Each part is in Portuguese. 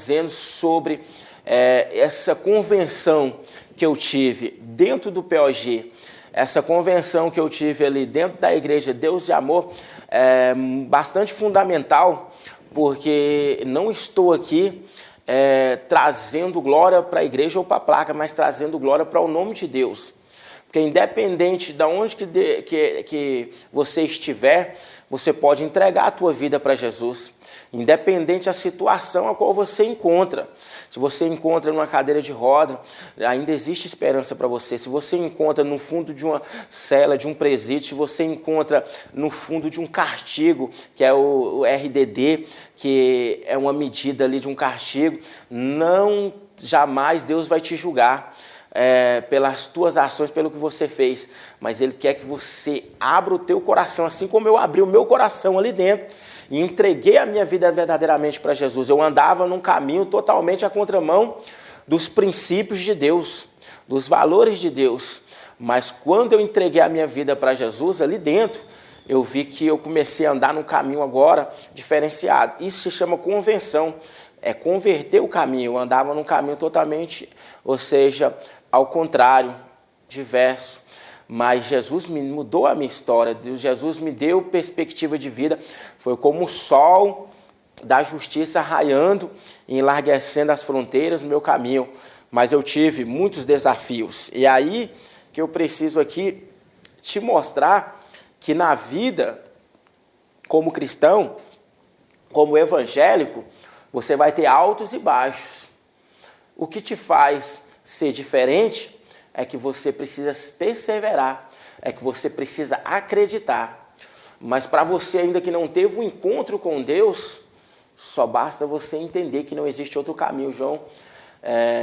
dizendo sobre essa convenção que eu tive dentro do POG, essa convenção que eu tive ali dentro da igreja Deus e Amor, é bastante fundamental, porque não estou aqui trazendo glória para a igreja ou para a placa, mas trazendo glória para o nome de Deus. Porque independente de onde que você estiver, você pode entregar a tua vida para Jesus. Independente da situação a qual você encontra. Se você encontra numa cadeira de roda, ainda existe esperança para você. Se você encontra no fundo de uma cela, de um presídio, se você encontra no fundo de um castigo, que é o RDD, que é uma medida ali de um castigo, não jamais Deus vai te julgar. Pelas tuas ações, pelo que você fez, mas Ele quer que você abra o teu coração, assim como eu abri o meu coração ali dentro e entreguei a minha vida verdadeiramente para Jesus. Eu andava num caminho totalmente à contramão dos princípios de Deus, dos valores de Deus, mas quando eu entreguei a minha vida para Jesus ali dentro, eu vi que eu comecei a andar num caminho agora diferenciado. Isso se chama convenção, é converter o caminho. Eu andava num caminho totalmente, ou seja, ao contrário, diverso, mas Jesus me mudou a minha história, Jesus me deu perspectiva de vida, foi como o sol da justiça raiando e enlarguecendo as fronteiras no meu caminho, mas eu tive muitos desafios, e aí que eu preciso aqui te mostrar que na vida, como cristão, como evangélico, você vai ter altos e baixos. O que te faz ser diferente é que você precisa perseverar, é que você precisa acreditar. Mas para você ainda que não teve um encontro com Deus, só basta você entender que não existe outro caminho.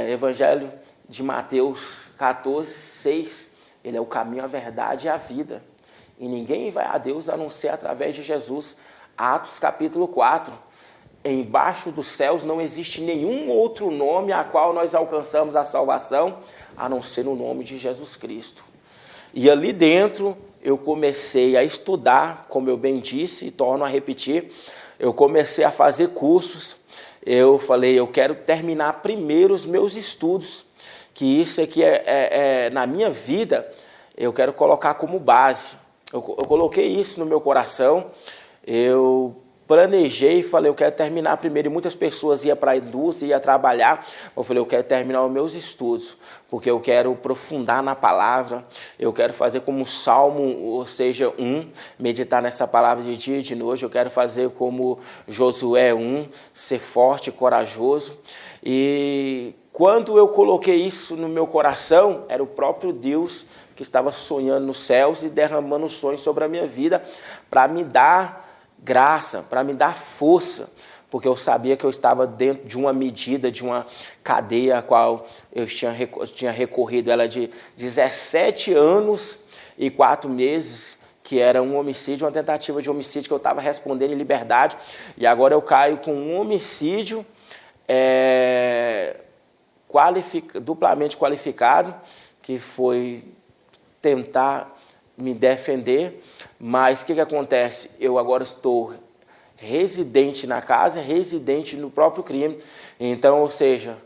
Evangelho de Mateus 14, 6, ele é o caminho, a verdade e a vida. E ninguém vai a Deus a não ser através de Jesus. Atos capítulo 4. Embaixo dos céus não existe nenhum outro nome a qual nós alcançamos a salvação, a não ser no nome de Jesus Cristo. E ali dentro eu comecei a estudar, como eu bem disse e torno a repetir, eu comecei a fazer cursos, eu falei, eu quero terminar primeiro os meus estudos, que isso aqui na minha vida, eu quero colocar como base. Eu coloquei isso no meu coração, eu planejei e falei, eu quero terminar primeiro. E muitas pessoas iam para a indústria, iam trabalhar. Eu falei, eu quero terminar os meus estudos, porque eu quero aprofundar na palavra, eu quero fazer como Salmo, ou seja, 1, meditar nessa palavra de dia e de noite. Eu quero fazer como Josué 1, ser forte e corajoso. E quando eu coloquei isso no meu coração, era o próprio Deus que estava sonhando nos céus e derramando sonhos sobre a minha vida para me dar graça, para me dar força, porque eu sabia que eu estava dentro de uma medida, de uma cadeia a qual eu tinha recorrido ela de 17 anos e 4 meses, que era um homicídio, uma tentativa de homicídio que eu estava respondendo em liberdade, e agora eu caio com um homicídio duplamente qualificado, que foi tentar me defender. Mas o que acontece? Eu agora estou residente na casa, residente no próprio crime. Então, ou seja,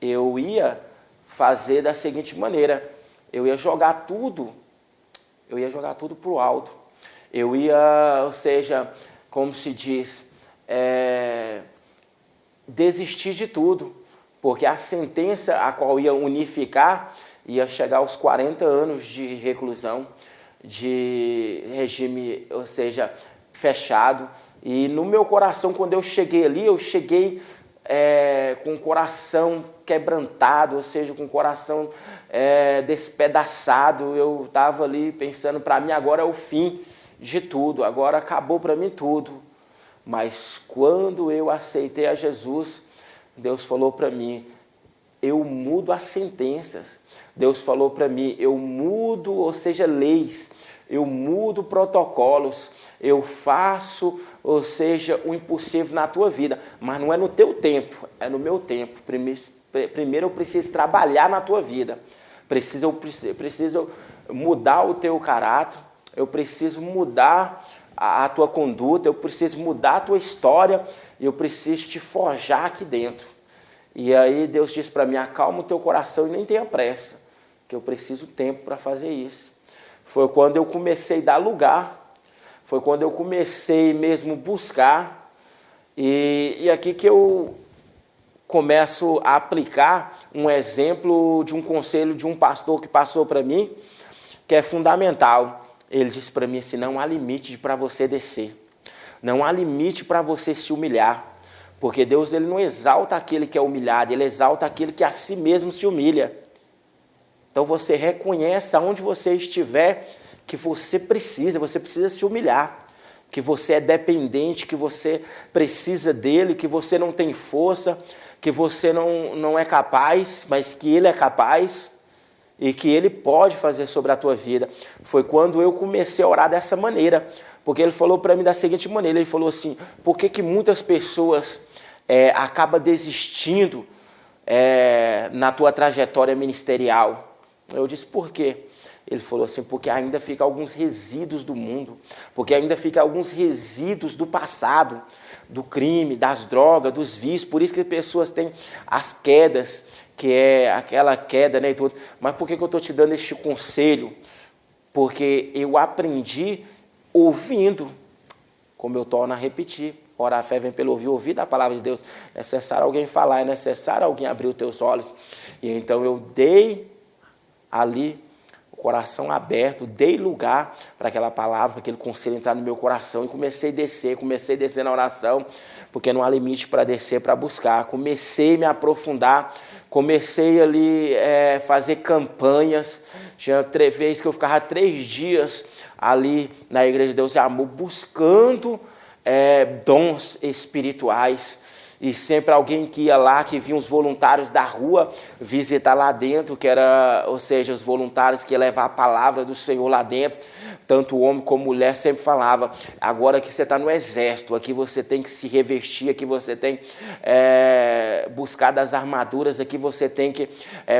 eu ia fazer da seguinte maneira, eu ia jogar tudo para o alto. Eu ia, ou seja, como se diz, desistir de tudo, porque a sentença a qual ia unificar ia chegar aos 40 anos de reclusão, de regime, ou seja, fechado. E no meu coração, quando eu cheguei ali, eu cheguei com o coração quebrantado, ou seja, com o coração despedaçado. Eu estava ali pensando, para mim agora é o fim de tudo, agora acabou para mim tudo. Mas quando eu aceitei a Jesus, Deus falou para mim, eu mudo as sentenças. Deus falou para mim, eu mudo, ou seja, leis, eu mudo protocolos, eu faço, ou seja, o impossível na tua vida, mas não é no teu tempo, é no meu tempo. Primeiro eu preciso trabalhar na tua vida, preciso mudar o teu caráter, eu preciso mudar a tua conduta, eu preciso mudar a tua história, e eu preciso te forjar aqui dentro. E aí Deus disse para mim, acalma o teu coração e nem tenha pressa, que eu preciso tempo para fazer isso. Foi quando eu comecei a dar lugar, foi quando eu comecei mesmo buscar, e aqui que eu começo a aplicar um exemplo de um conselho de um pastor que passou para mim, que é fundamental. Ele disse para mim assim, não há limite para você descer, não há limite para você se humilhar, porque Deus ele não exalta aquele que é humilhado, ele exalta aquele que a si mesmo se humilha. Então você reconhece aonde você estiver que você precisa se humilhar, que você é dependente, que você precisa dele, que você não tem força, que você não é capaz, mas que ele é capaz e que ele pode fazer sobre a tua vida. Foi quando eu comecei a orar dessa maneira, porque ele falou para mim da seguinte maneira, ele falou assim, por que muitas pessoas acabam desistindo na tua trajetória ministerial? Eu disse, por quê? Ele falou assim, porque ainda fica alguns resíduos do mundo, porque ainda fica alguns resíduos do passado, do crime, das drogas, dos vícios, por isso que as pessoas têm as quedas, que é aquela queda, né, e tudo. Mas por que eu estou te dando este conselho? Porque eu aprendi ouvindo, como eu torno a repetir, ora a fé vem pelo ouvir da palavra de Deus, é necessário alguém falar, é necessário alguém abrir os teus olhos, e então eu dei ali, o coração aberto, dei lugar para aquela palavra, para aquele conselho entrar no meu coração e comecei a descer na oração, porque não há limite para descer, para buscar. Comecei a me aprofundar, comecei ali fazer campanhas, tinha 3 vezes que eu ficava 3 dias ali na Igreja de Deus e Amor, buscando dons espirituais. E sempre alguém que ia lá, que vinha os voluntários da rua visitar lá dentro, que era, ou seja, os voluntários que iam levar a palavra do Senhor lá dentro, tanto homem como mulher, sempre falava, agora que você está no exército, aqui você tem que se revestir, aqui você tem buscar das armaduras, aqui você tem que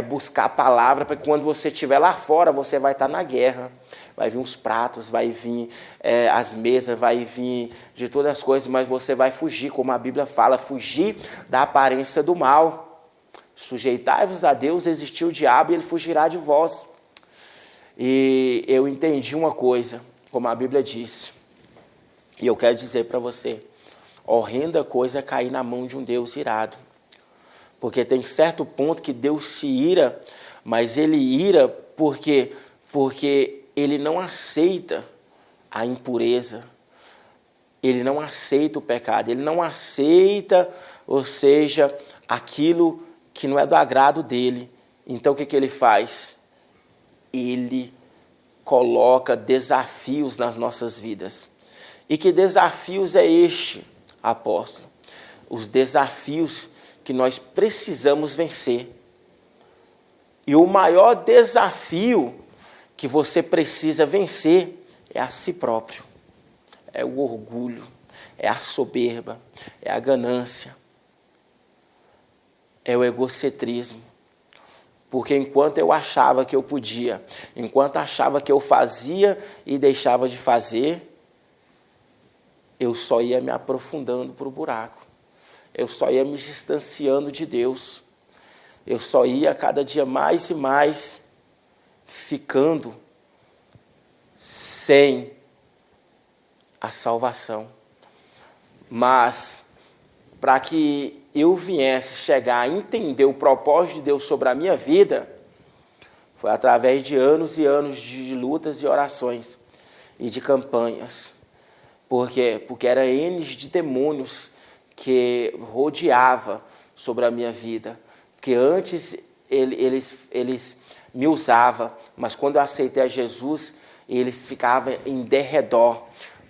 buscar a palavra, para que quando você estiver lá fora, você vai estar na guerra. Vai vir os pratos, vai vir as mesas, vai vir de todas as coisas, mas você vai fugir, como a Bíblia fala, fugir da aparência do mal. Sujeitai-vos a Deus, resistir o diabo e ele fugirá de vós. E eu entendi uma coisa, como a Bíblia diz, e eu quero dizer para você, horrenda coisa é cair na mão de um Deus irado. Porque tem certo ponto que Deus se ira, mas ele ira porque ele não aceita a impureza, ele não aceita o pecado, ele não aceita, ou seja, aquilo que não é do agrado dele. Então o que ele faz? Ele coloca desafios nas nossas vidas. E que desafios é este, apóstolo? Os desafios que nós precisamos vencer. E o maior desafio que você precisa vencer é a si próprio, é o orgulho, é a soberba, é a ganância, é o egocentrismo. Porque enquanto eu achava que eu podia, enquanto achava que eu fazia e deixava de fazer, eu só ia me aprofundando para o buraco, eu só ia me distanciando de Deus, eu só ia cada dia mais e mais ficando sem a salvação. Mas, para que eu viesse chegar a entender o propósito de Deus sobre a minha vida, foi através de anos e anos de lutas e orações e de campanhas. Porque era N de demônios que rodeava sobre a minha vida. Porque antes eles me usavam, mas quando eu aceitei a Jesus, eles ficavam em derredor.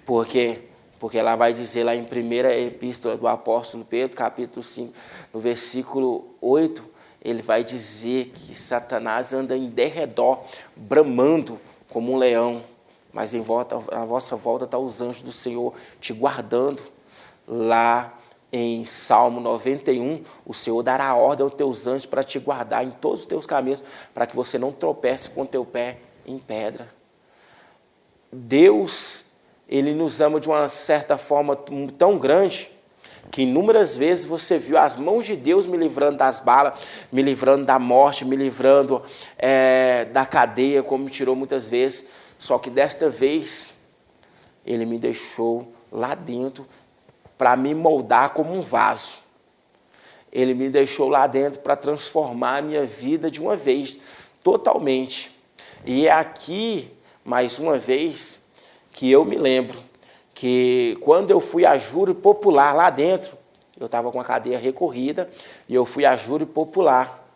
Porque ela vai dizer lá em 1ª Epístola do Apóstolo Pedro, capítulo 5, no versículo 8, ele vai dizer que Satanás anda em derredor, bramando como um leão, mas à vossa volta estão os anjos do Senhor te guardando. Lá em Salmo 91, o Senhor dará ordem aos teus anjos para te guardar em todos os teus caminhos, para que você não tropece com o teu pé em pedra. Deus, Ele nos ama de uma certa forma tão grande, que inúmeras vezes você viu as mãos de Deus me livrando das balas, me livrando da morte, me livrando da cadeia, como me tirou muitas vezes. Só que desta vez, Ele me deixou lá dentro para me moldar como um vaso. Ele me deixou lá dentro para transformar a minha vida de uma vez, totalmente. E é aqui, mais uma vez, que eu me lembro que quando eu fui a júri popular lá dentro, eu estava com a cadeia recorrida, e eu fui a júri popular.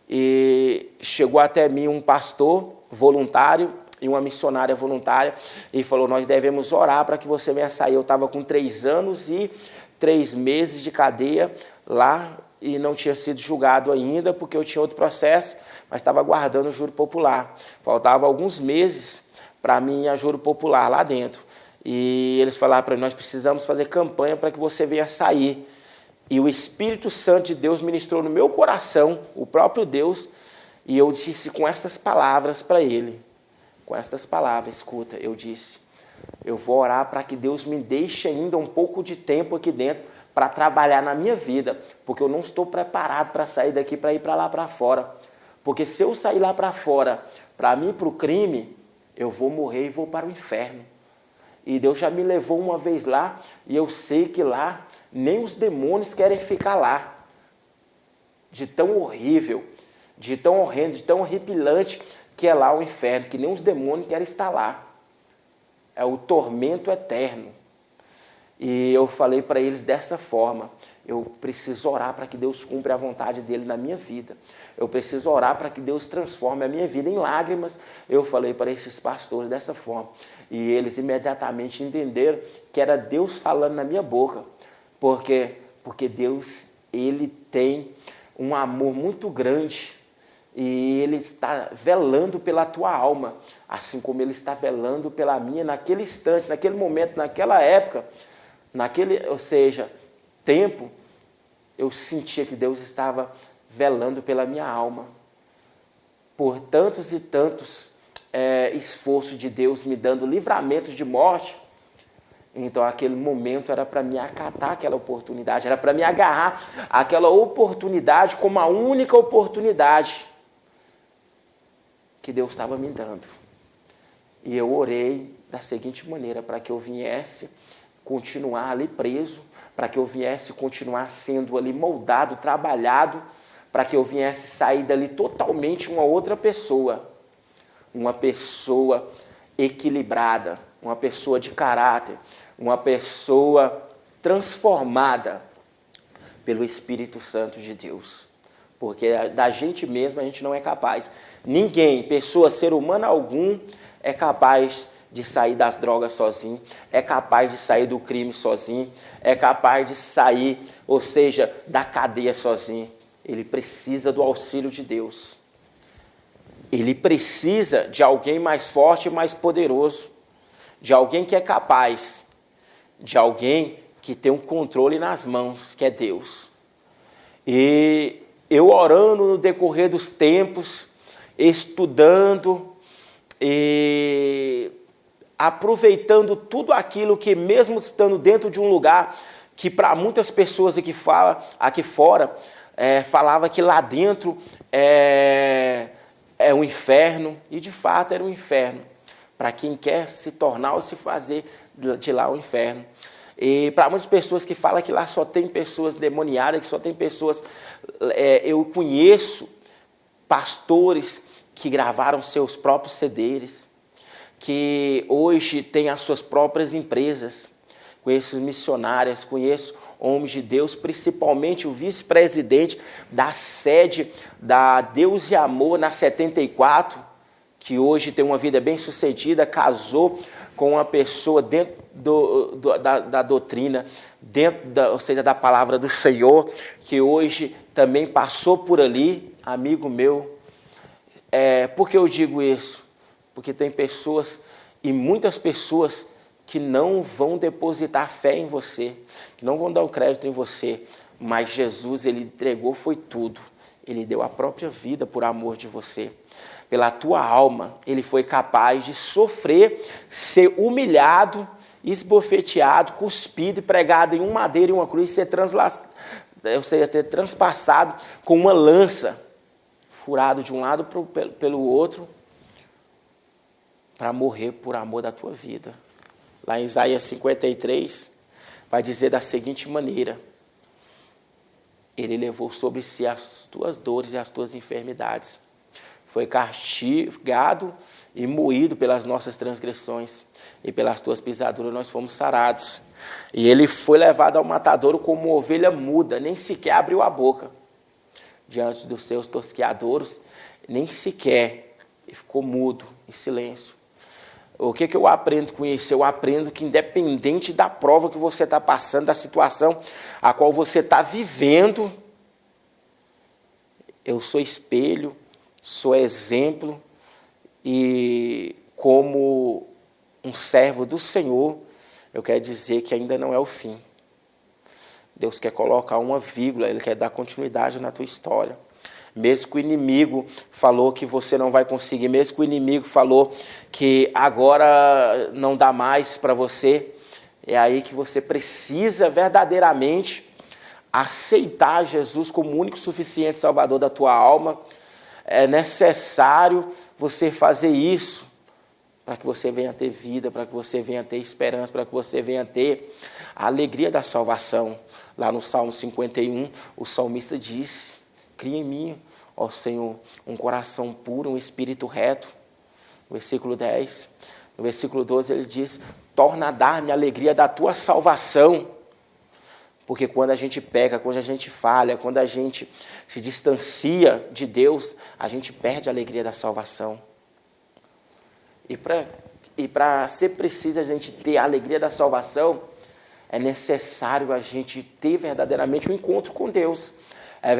E chegou até mim um pastor voluntário e uma missionária voluntária, e falou, nós devemos orar para que você venha sair. Eu estava com 3 anos e 3 meses de cadeia lá, e não tinha sido julgado ainda, porque eu tinha outro processo, mas estava aguardando o júri popular. Faltava alguns meses para mim a júri popular lá dentro. E eles falaram para mim, nós precisamos fazer campanha para que você venha sair. E o Espírito Santo de Deus ministrou no meu coração, o próprio Deus, e eu disse com estas palavras para ele. Com estas palavras, escuta, eu disse, eu vou orar para que Deus me deixe ainda um pouco de tempo aqui dentro para trabalhar na minha vida, porque eu não estou preparado para sair daqui, para ir para lá para fora. Porque se eu sair lá para fora, para mim, para o crime, eu vou morrer e vou para o inferno. E Deus já me levou uma vez lá, e eu sei que lá, nem os demônios querem ficar lá. De tão horrível, de tão horrendo, de tão horripilante que é lá o inferno, que nem os demônios querem estar lá. É o tormento eterno. E eu falei para eles dessa forma, eu preciso orar para que Deus cumpra a vontade dele na minha vida. Eu preciso orar para que Deus transforme a minha vida em lágrimas. Eu falei para esses pastores dessa forma. E eles imediatamente entenderam que era Deus falando na minha boca. Porque Deus, Ele tem um amor muito grande. E Ele está velando pela tua alma. Assim como Ele está velando pela minha naquele instante, naquele momento, naquela época. Ou seja, tempo, eu sentia que Deus estava velando pela minha alma. Por tantos e tantos esforços de Deus me dando livramentos de morte, então aquele momento era para me acatar aquela oportunidade, era para me agarrar aquela oportunidade como a única oportunidade que Deus estava me dando. E eu orei da seguinte maneira, para que eu viesse continuar ali preso, para que eu viesse continuar sendo ali moldado, trabalhado, para que eu viesse sair dali totalmente uma outra pessoa, uma pessoa equilibrada, uma pessoa de caráter, uma pessoa transformada pelo Espírito Santo de Deus. Porque da gente mesmo a gente não é capaz. Ninguém, pessoa, ser humano algum, é capaz de sair das drogas sozinho, é capaz de sair do crime sozinho, é capaz de sair, ou seja, da cadeia sozinho. Ele precisa do auxílio de Deus. Ele precisa de alguém mais forte e mais poderoso, de alguém que é capaz, de alguém que tem um controle nas mãos, que é Deus. E eu orando no decorrer dos tempos, estudando e aproveitando tudo aquilo que, mesmo estando dentro de um lugar que para muitas pessoas aqui fora, falava que lá dentro é um inferno, e de fato era um inferno, para quem quer se tornar ou se fazer de lá um inferno. E para muitas pessoas que falam que lá só tem pessoas demoniadas, que só tem pessoas... eu conheço pastores que gravaram seus próprios CDs, que hoje têm as suas próprias empresas. Conheço missionárias, conheço homens de Deus, principalmente o vice-presidente da sede da Deus e Amor na 74, que hoje tem uma vida bem sucedida, casou com uma pessoa dentro da doutrina, ou seja, da palavra do Senhor, que hoje também passou por ali, amigo meu. Por que eu digo isso? Porque tem pessoas, e muitas pessoas, que não vão depositar fé em você, que não vão dar o crédito em você, mas Jesus, Ele entregou, foi tudo. Ele deu a própria vida por amor de você. Pela tua alma, Ele foi capaz de sofrer, ser humilhado esbofeteado, cuspido e pregado em um madeiro e uma cruz, ser ter transpassado com uma lança, furado de um lado pelo outro, para morrer por amor da tua vida. Lá em Isaías 53, vai dizer da seguinte maneira: ele levou sobre si as tuas dores e as tuas enfermidades. Foi castigado e moído pelas nossas transgressões, e pelas tuas pisaduras nós fomos sarados. E ele foi levado ao matadouro como ovelha muda, nem sequer abriu a boca diante dos seus tosqueadouros, nem sequer, e ficou mudo, em silêncio. O que eu aprendo com isso? Eu aprendo que independente da prova que você está passando, da situação a qual você está vivendo, eu sou espelho, sou exemplo, e como um servo do Senhor, eu quero dizer que ainda não é o fim. Deus quer colocar uma vírgula, Ele quer dar continuidade na tua história. Mesmo que o inimigo falou que você não vai conseguir, mesmo que o inimigo falou que agora não dá mais para você, é aí que você precisa verdadeiramente aceitar Jesus como o único suficiente Salvador da tua alma. É necessário você fazer isso para que você venha ter vida, para que você venha ter esperança, para que você venha ter a alegria da salvação. Lá no Salmo 51, o salmista disse: cria em mim, ó Senhor, um coração puro, um espírito reto. No versículo 10. No versículo 12 ele diz: torna a dar-me a alegria da tua salvação. Porque quando a gente peca, quando a gente falha, quando a gente se distancia de Deus, a gente perde a alegria da salvação. E para ser preciso a gente ter a alegria da salvação, é necessário a gente ter verdadeiramente um encontro com Deus. É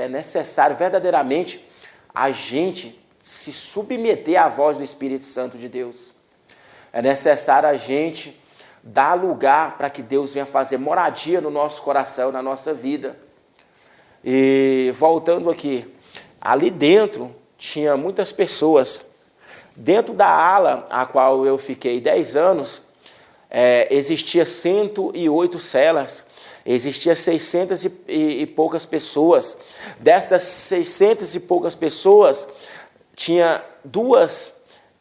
necessário verdadeiramente a gente se submeter à voz do Espírito Santo de Deus. É necessário a gente dar lugar para que Deus venha fazer moradia no nosso coração, na nossa vida. E voltando aqui, ali dentro tinha muitas pessoas. Dentro da ala a qual eu fiquei 10 anos, existia 108 celas. Existia 600 e poucas pessoas. Destas 600 e poucas pessoas, tinha 2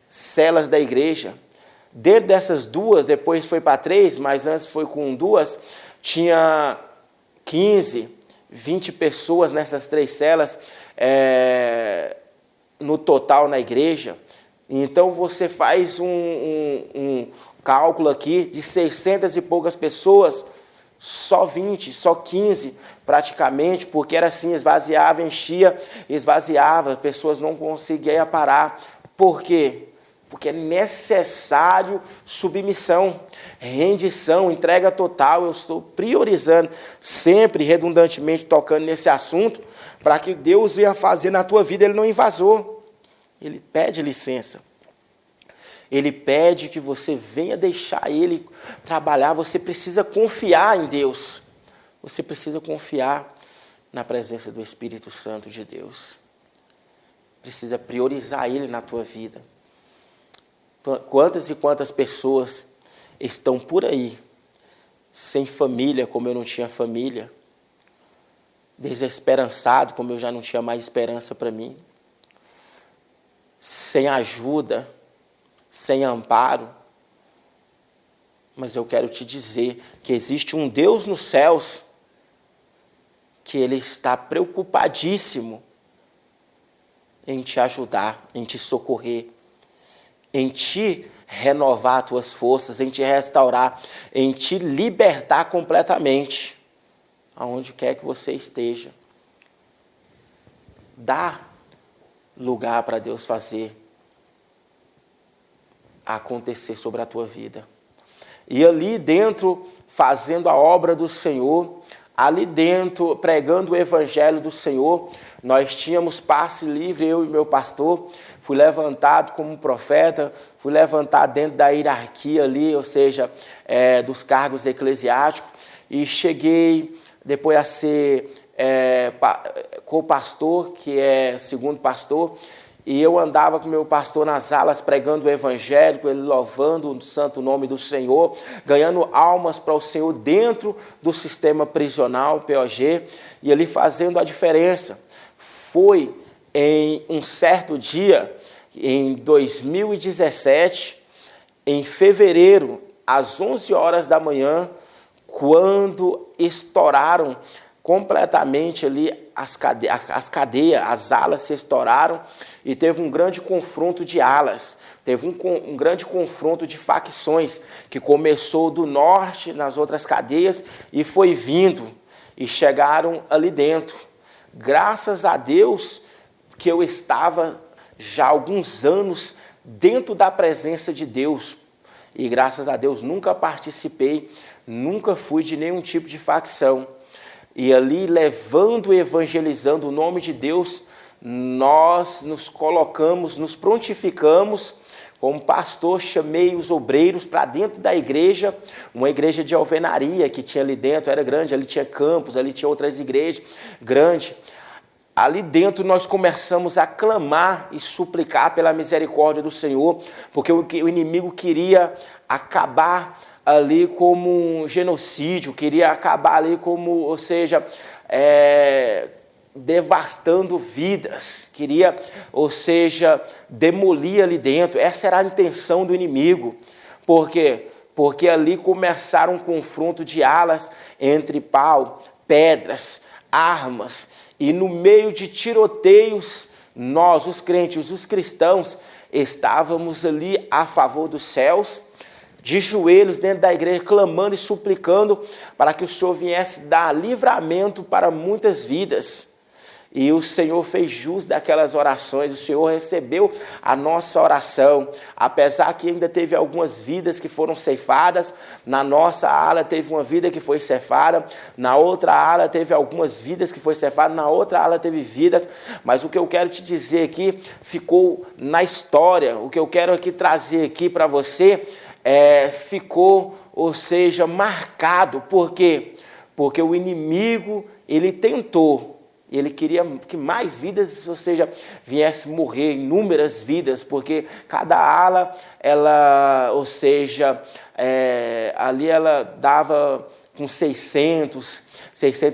celas da igreja. Dentro dessas 2, depois foi para 3, mas antes foi com 2, tinha 15, 20 pessoas nessas 3 celas, no total na igreja. Então você faz um cálculo aqui de 600 e poucas pessoas, só 20, só 15 praticamente, porque era assim, esvaziava, enchia, esvaziava, as pessoas não conseguiam parar. Por quê? Porque é necessário submissão, rendição, entrega total. Eu estou priorizando, sempre redundantemente tocando nesse assunto, para que Deus venha fazer na tua vida. Ele não invasou, Ele pede licença. Ele pede que você venha deixar Ele trabalhar. Você precisa confiar em Deus. Você precisa confiar na presença do Espírito Santo de Deus. Precisa priorizar Ele na tua vida. Quantas e quantas pessoas estão por aí, sem família, como eu não tinha família, desesperançado, como eu já não tinha mais esperança para mim, sem ajuda, sem amparo. Mas eu quero te dizer que existe um Deus nos céus, que Ele está preocupadíssimo em te ajudar, em te socorrer, em te renovar as tuas forças, em te restaurar, em te libertar completamente, aonde quer que você esteja. Dá lugar para Deus fazer acontecer sobre a tua vida. E ali dentro, fazendo a obra do Senhor, ali dentro, pregando o evangelho do Senhor, nós tínhamos passe livre, eu e meu pastor. Fui levantado como profeta, fui levantado dentro da hierarquia ali, ou seja, dos cargos eclesiásticos, e cheguei depois a ser co-pastor, que é segundo pastor, e eu andava com meu pastor nas alas pregando o evangelho, ele louvando o santo nome do Senhor, ganhando almas para o Senhor dentro do sistema prisional, POG, e ali fazendo a diferença. Foi em um certo dia, em 2017, em fevereiro, às 11 horas da manhã, quando estouraram completamente ali as cadeias, as alas se estouraram e teve um grande confronto de alas, teve um grande confronto de facções que começou do norte nas outras cadeias e foi vindo e chegaram ali dentro. Graças a Deus que eu estava já há alguns anos dentro da presença de Deus e graças a Deus nunca participei, nunca fui de nenhum tipo de facção. E ali, levando e evangelizando o nome de Deus, nós nos colocamos, nos prontificamos. Como pastor, chamei os obreiros para dentro da igreja, uma igreja de alvenaria que tinha ali dentro, era grande, ali tinha campos, ali tinha outras igrejas grandes. Ali dentro nós começamos a clamar e suplicar pela misericórdia do Senhor, porque o inimigo queria acabar ali como um genocídio, queria acabar ali como, ou seja, devastando vidas, queria, ou seja, demolir ali dentro. Essa era a intenção do inimigo. Por quê? Porque ali começaram um confronto de alas entre pau, pedras, armas, e no meio de tiroteios, nós, os crentes, os cristãos, estávamos ali a favor dos céus, de joelhos dentro da igreja, clamando e suplicando para que o Senhor viesse dar livramento para muitas vidas. E o Senhor fez jus daquelas orações, o Senhor recebeu a nossa oração, apesar que ainda teve algumas vidas que foram ceifadas, na nossa ala teve uma vida que foi ceifada, na outra ala teve algumas vidas que foi ceifada, na outra ala teve vidas, mas o que eu quero te dizer aqui ficou na história, o que eu quero aqui trazer aqui para você, ficou, ou seja, marcado. Por quê? Porque o inimigo, ele tentou, ele queria que mais vidas, ou seja, viesse morrer, inúmeras vidas, porque cada ala, ela, ou seja, ali ela dava com 600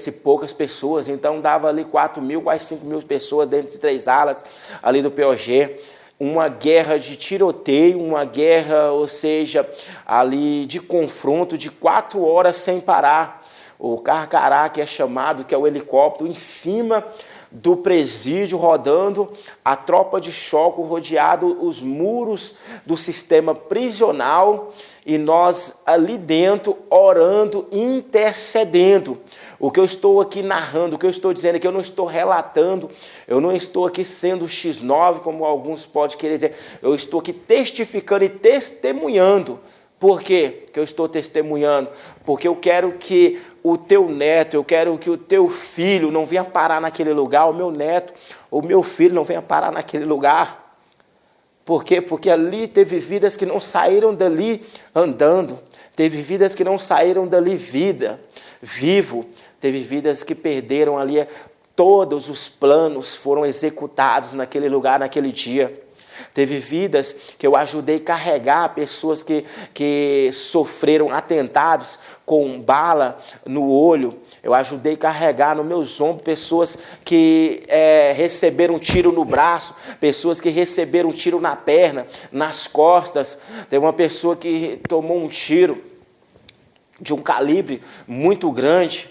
e poucas pessoas, então dava ali 4.000, quase 5.000 pessoas dentro de 3 alas ali do POG. Uma guerra de tiroteio, uma guerra, ou seja, ali de confronto de 4 horas sem parar. O carcará, que é chamado, que é o helicóptero, em cima do presídio, rodando, a tropa de choque, rodeado os muros do sistema prisional, e nós ali dentro, orando, intercedendo. O que eu estou aqui narrando, o que eu estou dizendo aqui, eu não estou relatando, eu não estou aqui sendo X9, como alguns podem querer dizer, eu estou aqui testificando e testemunhando. Por quê que eu estou testemunhando? Porque eu quero que o teu neto, eu quero que o teu filho não venha parar naquele lugar, o meu neto, o meu filho não venha parar naquele lugar. Por quê? Porque ali teve vidas que não saíram dali andando, teve vidas que não saíram dali vivo, teve vidas que perderam ali, todos os planos foram executados naquele lugar, naquele dia. Teve vidas que eu ajudei a carregar, pessoas que sofreram atentados com bala no olho. Eu ajudei a carregar nos meus ombros pessoas que receberam tiro no braço, pessoas que receberam tiro na perna, nas costas. Teve uma pessoa que tomou um tiro de um calibre muito grande,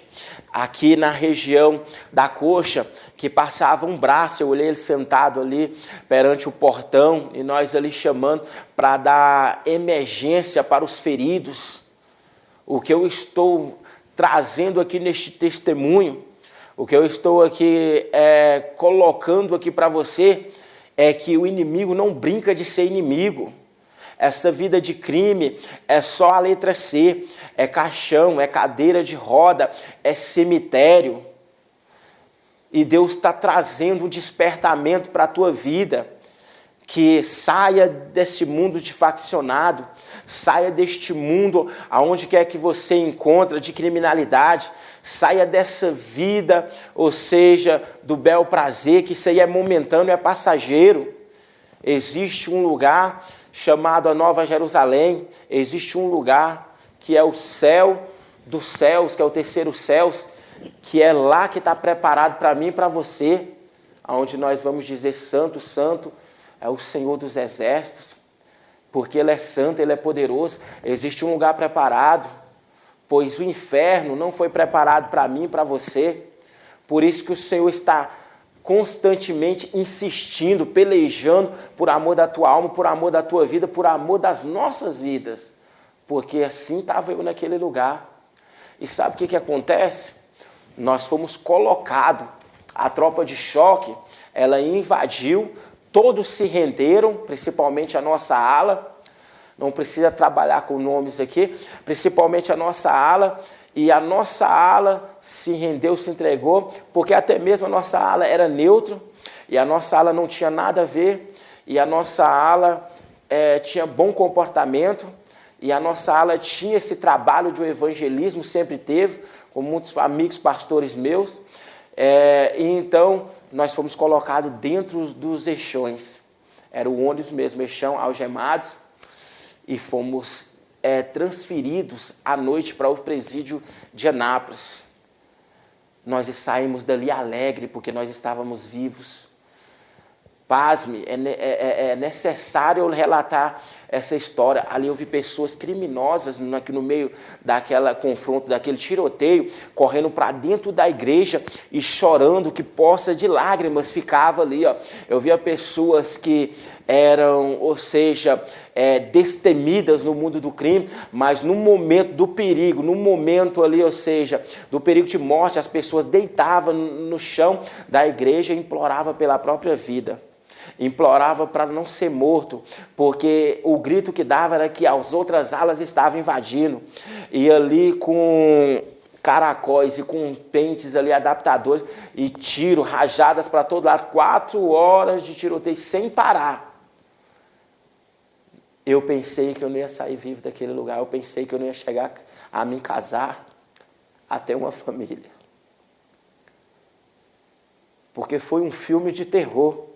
aqui na região da coxa, que passava um braço. Eu olhei ele sentado ali perante o portão e nós ali chamando para dar emergência para os feridos. O que eu estou trazendo aqui neste testemunho, o que eu estou aqui colocando aqui para você, é que o inimigo não brinca de ser inimigo. Essa vida de crime é só a letra C, é caixão, é cadeira de roda, é cemitério. E Deus está trazendo um despertamento para a tua vida, que saia desse mundo de faccionado, saia deste mundo aonde quer que você encontra de criminalidade, saia dessa vida, ou seja, do bel prazer, que isso aí é momentâneo, é passageiro. existe um lugar chamado a Nova Jerusalém, existe um lugar que é o céu dos céus, que é o terceiro céu, que é lá que está preparado para mim e para você, onde nós vamos dizer santo, santo é o Senhor dos exércitos, porque Ele é santo, Ele é poderoso. Existe um lugar preparado, pois o inferno não foi preparado para mim e para você. Por isso que o Senhor está constantemente insistindo, pelejando por amor da tua alma, por amor da tua vida, por amor das nossas vidas. Porque assim estava eu naquele lugar. E sabe o que acontece? Nós fomos colocados, a tropa de choque, ela invadiu, todos se renderam, principalmente a nossa ala, não precisa trabalhar com nomes aqui, principalmente a nossa ala, e a nossa ala se rendeu, se entregou, porque até mesmo a nossa ala era neutra, e a nossa ala não tinha nada a ver, e a nossa ala tinha bom comportamento, e a nossa ala tinha esse trabalho de evangelismo, sempre teve, com muitos amigos pastores meus, e então nós fomos colocados dentro dos eixões, era o ônibus mesmo, eixão, algemados, e fomos transferidos à noite para o presídio de Anápolis. Nós saímos dali alegre, porque nós estávamos vivos. Pasme, é necessário relatar essa história. Ali eu vi pessoas criminosas no meio daquele confronto, daquele tiroteio, correndo para dentro da igreja e chorando, que poça de lágrimas ficava ali. Ó. Eu via pessoas que eram, ou seja, destemidas no mundo do crime, mas no momento do perigo, no momento ali, ou seja, do perigo de morte, as pessoas deitavam no chão da igreja e imploravam pela própria vida. Implorava para não ser morto, porque o grito que dava era que as outras alas estavam invadindo, e ali com caracóis e com pentes ali, adaptadores, e tiro, rajadas para todo lado, 4 horas de tiroteio sem parar. Eu pensei que eu não ia sair vivo daquele lugar, eu pensei que eu não ia chegar a me casar, a ter uma família. Porque foi um filme de terror.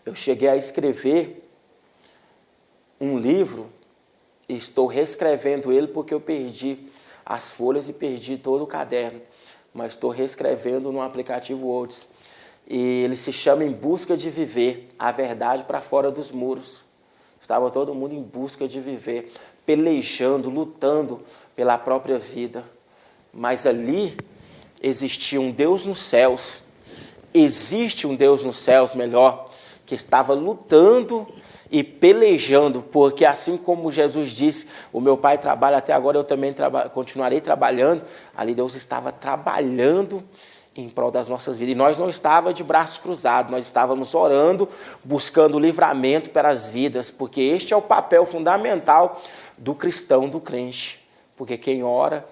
Eu cheguei a escrever um livro e estou reescrevendo ele porque eu perdi as folhas e perdi todo o caderno. Mas estou reescrevendo no aplicativo Words. E ele se chama Em Busca de Viver, a verdade para fora dos muros. Estava todo mundo em busca de viver, pelejando, lutando pela própria vida. Mas ali existia um Deus nos céus. Existe um Deus nos céus, melhor, que estava lutando e pelejando, porque assim como Jesus disse, o meu Pai trabalha até agora, eu também continuarei trabalhando. Ali Deus estava trabalhando em prol das nossas vidas. E nós não estávamos de braços cruzados, nós estávamos orando, buscando livramento para as vidas, porque este é o papel fundamental do cristão, do crente. Porque quem ora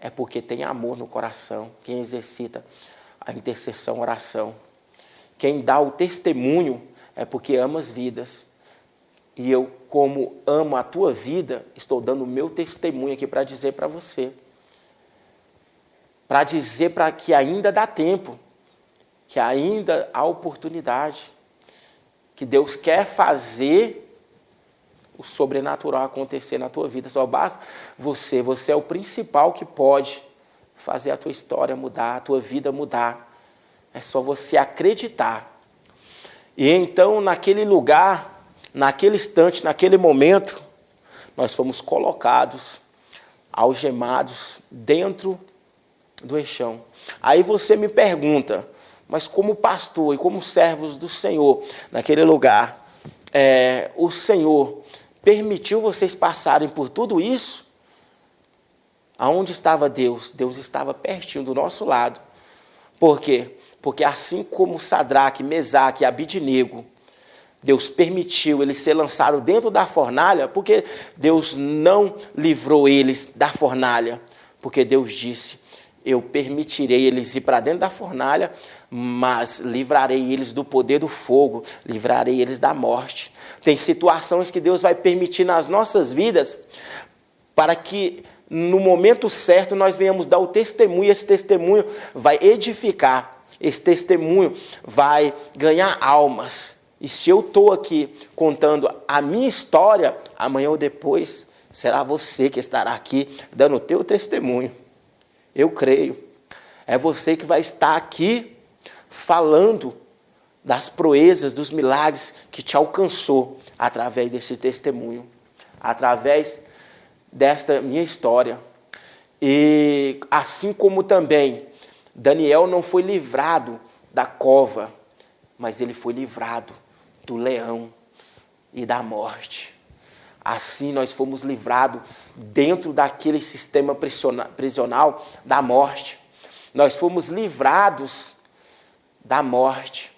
é porque tem amor no coração, quem exercita a intercessão, oração. Quem dá o testemunho é porque ama as vidas. E eu, como amo a tua vida, estou dando o meu testemunho aqui para dizer para você. Para dizer para que ainda dá tempo, que ainda há oportunidade, que Deus quer fazer o sobrenatural acontecer na tua vida. Só basta você é o principal que pode fazer a tua história mudar, a tua vida mudar. É só você acreditar. E então, naquele lugar, naquele instante, naquele momento, nós fomos colocados, algemados, dentro do eixão. Aí você me pergunta, mas como pastor e como servos do Senhor, naquele lugar, o Senhor permitiu vocês passarem por tudo isso? Aonde estava Deus? Deus estava pertinho do nosso lado. Por quê? Porque assim como Sadraque, Mesaque e Abidnego, Deus permitiu eles ser lançados dentro da fornalha, porque Deus não livrou eles da fornalha, porque Deus disse, eu permitirei eles ir para dentro da fornalha, mas livrarei eles do poder do fogo, livrarei eles da morte. Tem situações que Deus vai permitir nas nossas vidas, para que no momento certo nós venhamos dar o testemunho, e esse testemunho vai edificar. esse testemunho vai ganhar almas. E se eu estou aqui contando a minha história, amanhã ou depois será você que estará aqui dando o teu testemunho. Eu creio. É você que vai estar aqui falando das proezas, dos milagres que te alcançou através desse testemunho, através desta minha história. E assim como também Daniel não foi livrado da cova, mas ele foi livrado do leão e da morte. Assim nós fomos livrados dentro daquele sistema prisional da morte. Nós fomos livrados da morte.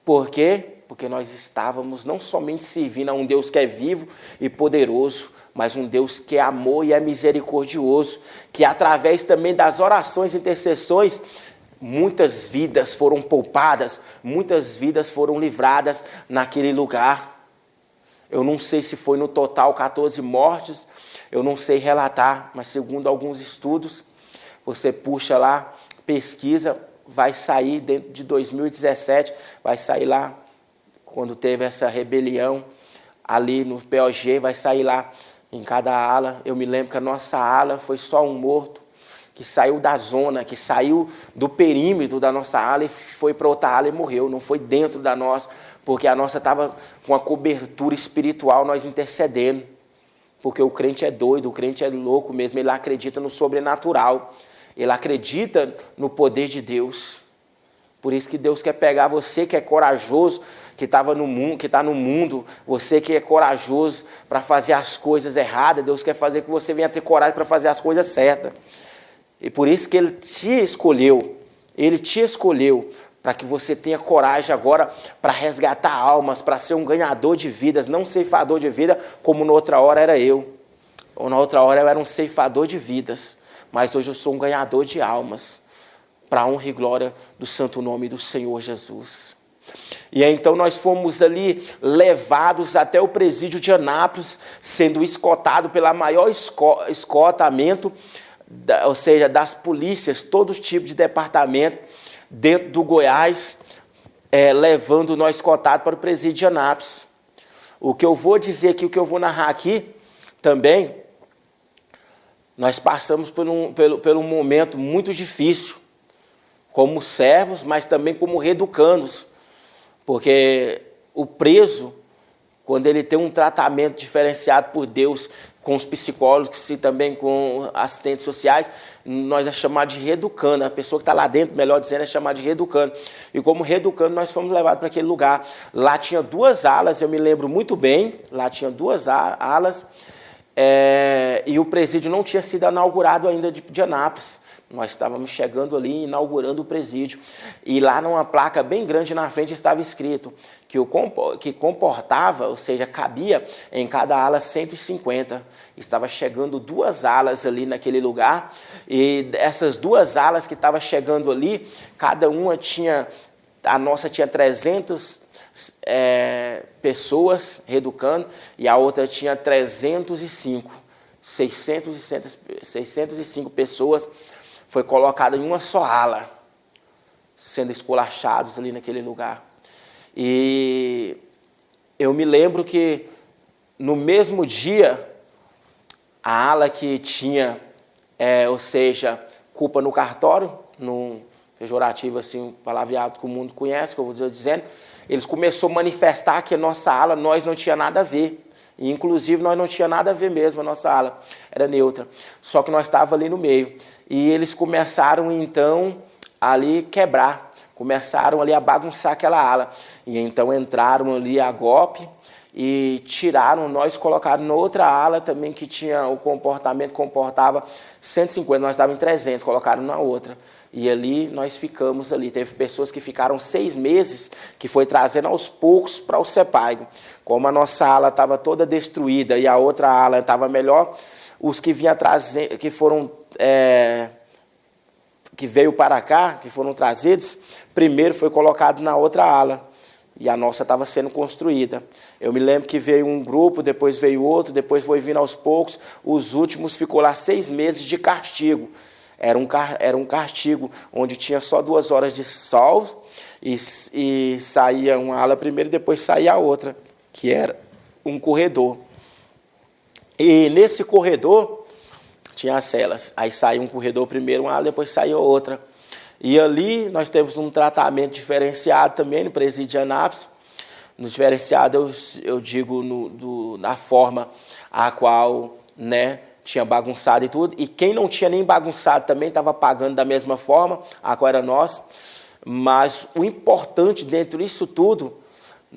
Por quê? Porque nós estávamos não somente servindo a um Deus que é vivo e poderoso, mas um Deus que é amor e é misericordioso, que através também das orações e intercessões, muitas vidas foram poupadas, muitas vidas foram livradas naquele lugar. Eu não sei se foi no total 14 mortes, eu não sei relatar, mas segundo alguns estudos, você puxa lá, pesquisa, vai sair dentro de 2017, vai sair lá, quando teve essa rebelião ali no POG, vai sair lá em cada ala. Eu me lembro que a nossa ala foi só um morto, que saiu da zona, que saiu do perímetro da nossa ala e foi para outra ala e morreu, não foi dentro da nossa, porque a nossa estava com a cobertura espiritual, nós intercedendo, porque o crente é doido, o crente é louco mesmo, ele acredita no sobrenatural, ele acredita no poder de Deus. Por isso que Deus quer pegar você que é corajoso, que estava no mundo, que está no mundo, você que é corajoso para fazer as coisas erradas, Deus quer fazer que você venha ter coragem para fazer as coisas certas. E por isso que Ele te escolheu para que você tenha coragem agora para resgatar almas, para ser um ganhador de vidas, não um ceifador de vida, como na outra hora era eu. Ou na outra hora eu era um ceifador de vidas, mas hoje eu sou um ganhador de almas, para a honra e glória do santo nome do Senhor Jesus. E aí, então nós fomos ali levados até o presídio de Anápolis, sendo escoltado pela maior escoltamento, ou seja, das polícias, todo tipo de departamento, dentro do Goiás, levando nós escoltados para o presídio de Anápolis. O que eu vou dizer aqui, o que eu vou narrar aqui, também, nós passamos por um momento muito difícil, como servos, mas também como reeducandos, porque o preso, quando ele tem um tratamento diferenciado por Deus, com os psicólogos e também com assistentes sociais, nós é chamado de reeducando. A pessoa que está lá dentro, melhor dizendo, é chamada de reeducando. E como reeducando, nós fomos levados para aquele lugar. Lá tinha 2 alas, eu me lembro muito bem, lá tinha 2 alas, e o presídio não tinha sido inaugurado ainda de Anápolis. Nós estávamos chegando ali, inaugurando o presídio. E lá numa placa bem grande na frente estava escrito que comportava, ou seja, cabia em cada ala 150. Estava chegando 2 alas ali naquele lugar. E essas 2 alas que estavam chegando ali, cada uma tinha, a nossa tinha 300 pessoas reeducando e a outra tinha 305. 605 pessoas foi colocada em uma só ala, sendo esculachados ali naquele lugar. E eu me lembro que no mesmo dia, a ala que tinha, ou seja, culpa no cartório, no pejorativo assim, palavreado que o mundo conhece, que eu vou dizendo, eles começaram a manifestar que a nossa ala, nós não tinha nada a ver. E, inclusive, nós não tinha nada a ver mesmo, a nossa ala era neutra. Só que nós estávamos ali no meio. E eles começaram, então, ali quebrar. Começaram ali a bagunçar aquela ala. E então entraram ali a golpe e tiraram nós, colocaram na outra ala também que tinha o comportamento, comportava 150, nós estávamos em 300, colocaram na outra. E ali nós ficamos ali. Teve pessoas que ficaram 6 meses, que foi trazendo aos poucos para o CEPAIGO. Como a nossa ala estava toda destruída e a outra ala estava melhor, os que vinham trazer, que foram que veio para cá, que foram trazidos, primeiro foi colocado na outra ala. E a nossa estava sendo construída. Eu me lembro que veio um grupo, depois veio outro, depois foi vindo aos poucos. Os últimos ficou lá 6 meses de castigo. Era um castigo onde tinha só 2 horas de sol e saía uma ala primeiro e depois saía a outra, que era um corredor. E nesse corredor tinha as celas. Aí saía um corredor primeiro, uma ala, depois saía outra. E ali nós temos um tratamento diferenciado também no presídio de Anápolis. No diferenciado eu digo na forma a qual, né, tinha bagunçado e tudo. E quem não tinha nem bagunçado também estava pagando da mesma forma, a qual era nós. Mas o importante dentro disso tudo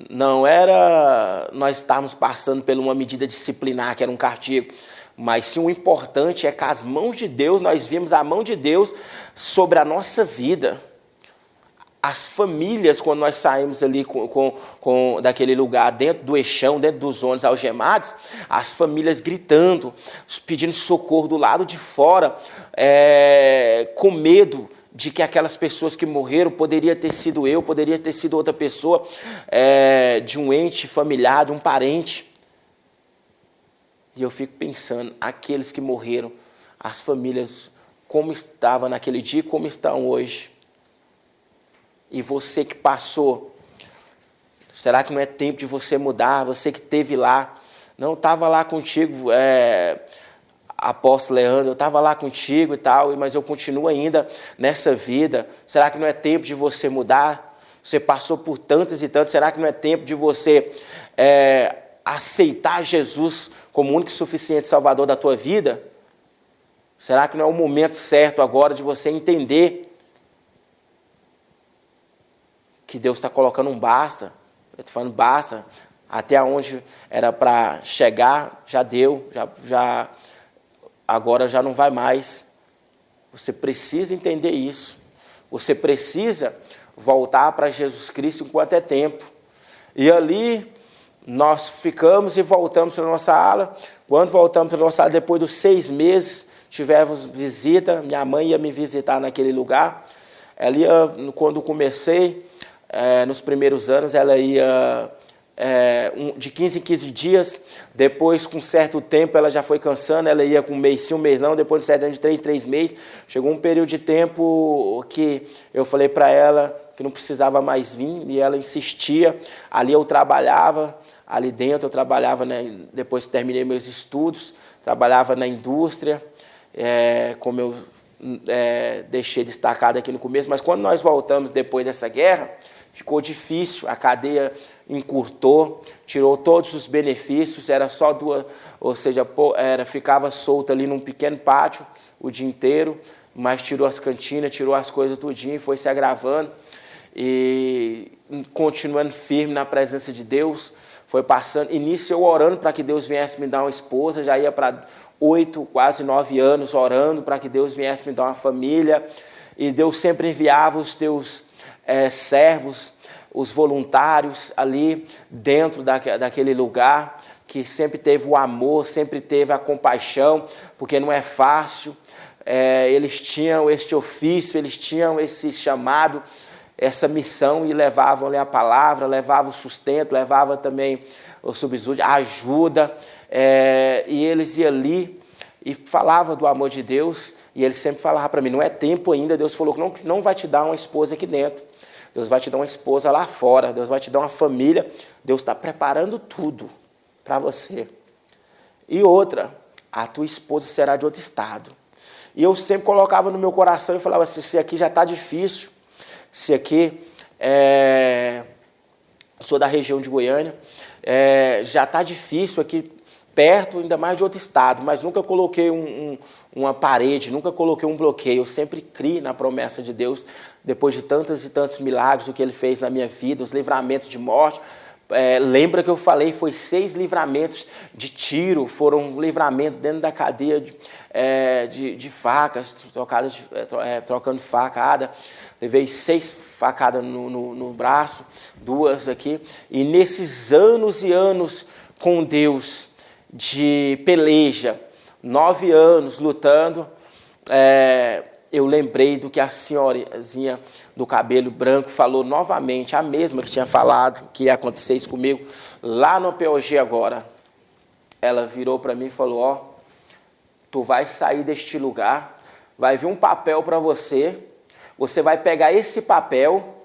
não era nós estarmos passando por uma medida disciplinar, que era um castigo. Mas sim, o importante é que as mãos de Deus, nós vimos a mão de Deus sobre a nossa vida. As famílias, quando nós saímos ali daquele lugar, dentro do eixão, dentro dos ônibus algemados, as famílias gritando, pedindo socorro do lado de fora, com medo de que aquelas pessoas que morreram, poderia ter sido eu, poderia ter sido outra pessoa, de um ente familiar, de um parente. E eu fico pensando, aqueles que morreram, as famílias, como estavam naquele dia e como estão hoje. E você que passou, será que não é tempo de você mudar? Você que esteve lá, não estava lá contigo, apóstolo Leandro, eu estava lá contigo e tal, mas eu continuo ainda nessa vida. Será que não é tempo de você mudar? Você passou por tantas e tantas, será que não é tempo de você aceitar Jesus como o único e suficiente Salvador da tua vida? Será que não é o momento certo agora de você entender que Deus está colocando um basta? Eu estou falando basta, até onde era para chegar, já deu, agora já não vai mais. Você precisa entender isso. Você precisa voltar para Jesus Cristo enquanto é tempo. E ali nós ficamos e voltamos para a nossa ala. Quando voltamos para a nossa ala, depois dos 6 meses, tivemos visita. Minha mãe ia me visitar naquele lugar. Ela ia, quando comecei, nos primeiros anos, ela ia de 15 em 15 dias, depois, com certo tempo, ela já foi cansando, ela ia com um mês sim, um mês não, depois de 7 anos, de 3 meses, chegou um período de tempo que eu falei para ela que não precisava mais vir, e ela insistia. Ali eu trabalhava, ali dentro eu trabalhava, né, depois que terminei meus estudos, trabalhava na indústria, como eu deixei destacado aqui no começo, mas quando nós voltamos depois dessa guerra, ficou difícil, a cadeia encurtou, tirou todos os benefícios, era só 2, ou seja, ficava solta ali num pequeno pátio o dia inteiro, mas tirou as cantinas, tirou as coisas tudinho, foi se agravando, e continuando firme na presença de Deus, foi passando, início eu orando para que Deus viesse me dar uma esposa, já ia para 8, quase 9 anos orando para que Deus viesse me dar uma família, e Deus sempre enviava os teus servos, os voluntários ali dentro daquele lugar, que sempre teve o amor, sempre teve a compaixão, porque não é fácil. Eles tinham este ofício, eles tinham esse chamado, essa missão, e levavam-lhe a palavra, levavam o sustento, levavam também o subsídio, a ajuda, e eles iam ali e falavam do amor de Deus, e eles sempre falavam para mim, não é tempo ainda. Deus falou que não vai te dar uma esposa aqui dentro, Deus vai te dar uma esposa lá fora, Deus vai te dar uma família, Deus está preparando tudo para você. E outra, a tua esposa será de outro estado. E eu sempre colocava no meu coração e falava assim, se aqui já está difícil, se aqui, eu sou da região de Goiânia, já está difícil aqui perto, ainda mais de outro estado, mas nunca coloquei uma parede, nunca coloquei um bloqueio. Eu sempre criei na promessa de Deus, depois de tantos e tantos milagres, o que Ele fez na minha vida, os livramentos de morte. Lembra que eu falei, foi 6 livramentos de tiro, foram livramentos dentro da cadeia de facas, trocando facada. Levei 6 facadas no braço, 2 aqui. E nesses anos e anos com Deus, de peleja, 9 anos lutando, eu lembrei do que a senhorazinha do cabelo branco falou novamente, a mesma que tinha falado que ia acontecer isso comigo, lá no POG agora. Ela virou para mim e falou, tu vai sair deste lugar, vai vir um papel para você, você vai pegar esse papel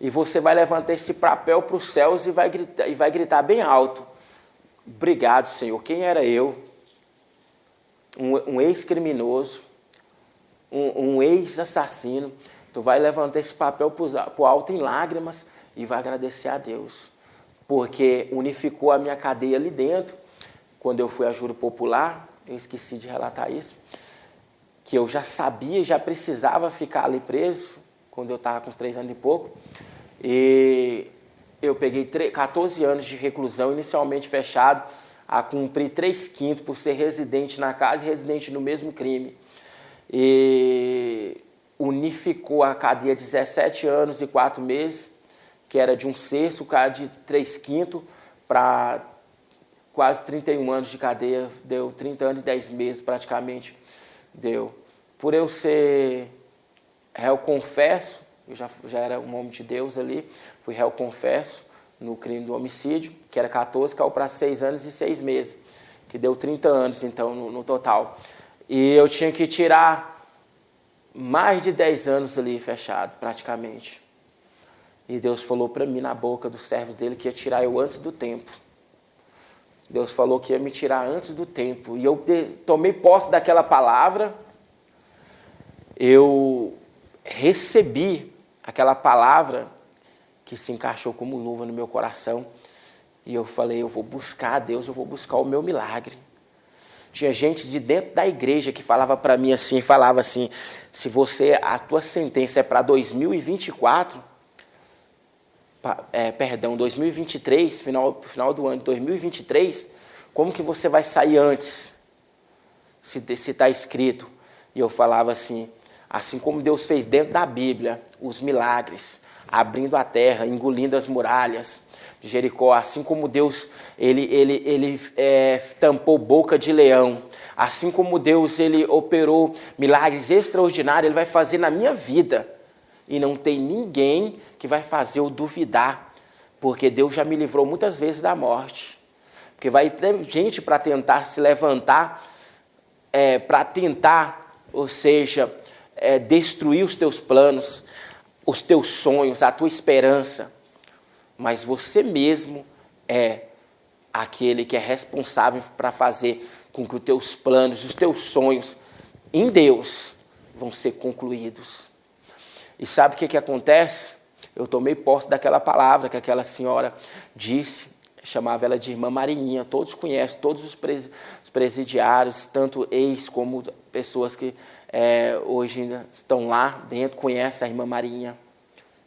e você vai levantar esse papel para os céus e vai gritar bem alto: obrigado, Senhor. Quem era eu? Um ex-criminoso, um ex-assassino. Tu vai levantar esse papel para o alto em lágrimas e vai agradecer a Deus, porque unificou a minha cadeia ali dentro. Quando eu fui a júri popular, eu esqueci de relatar isso, que eu já sabia, já precisava ficar ali preso, quando eu estava com uns 3 anos e pouco, e eu peguei 14 anos de reclusão, inicialmente fechado, a cumprir 3/5 por ser residente na casa e residente no mesmo crime. E unificou a cadeia 17 anos e 4 meses, que era de 1/6, o cara de 3/5 para quase 31 anos de cadeia, deu 30 anos e 10 meses praticamente, deu. Por eu ser réu confesso, eu já era um homem de Deus ali, fui réu confesso no crime do homicídio, que era 14, caiu para 6 anos e 6 meses, que deu 30 anos então no total. E eu tinha que tirar mais de 10 anos ali fechado praticamente. E Deus falou para mim na boca dos servos dele que ia tirar eu antes do tempo. Deus falou que ia me tirar antes do tempo. E eu tomei posse daquela palavra. Eu recebi aquela palavra que se encaixou como luva no meu coração. E eu falei, eu vou buscar a Deus, eu vou buscar o meu milagre. Tinha gente de dentro da igreja que falava para mim assim, se a tua sentença é para 2024, 2023, final do ano de 2023, como que você vai sair antes, se está escrito? E eu falava assim como Deus fez dentro da Bíblia, os milagres, abrindo a terra, engolindo as muralhas de Jericó, assim como Deus, ele tampou boca de leão, assim como Deus, ele operou milagres extraordinários, ele vai fazer na minha vida. E não tem ninguém que vai fazer eu duvidar, porque Deus já me livrou muitas vezes da morte. Porque vai ter gente para tentar se levantar, destruir os teus planos, os teus sonhos, a tua esperança. Mas você mesmo é aquele que é responsável para fazer com que os teus planos, os teus sonhos em Deus vão ser concluídos. E sabe o que acontece? Eu tomei posse daquela palavra que aquela senhora disse, chamava ela de Irmã Marinha, todos conhecem, todos os presidiários, tanto ex como pessoas que hoje ainda estão lá dentro, conhecem a Irmã Marinha.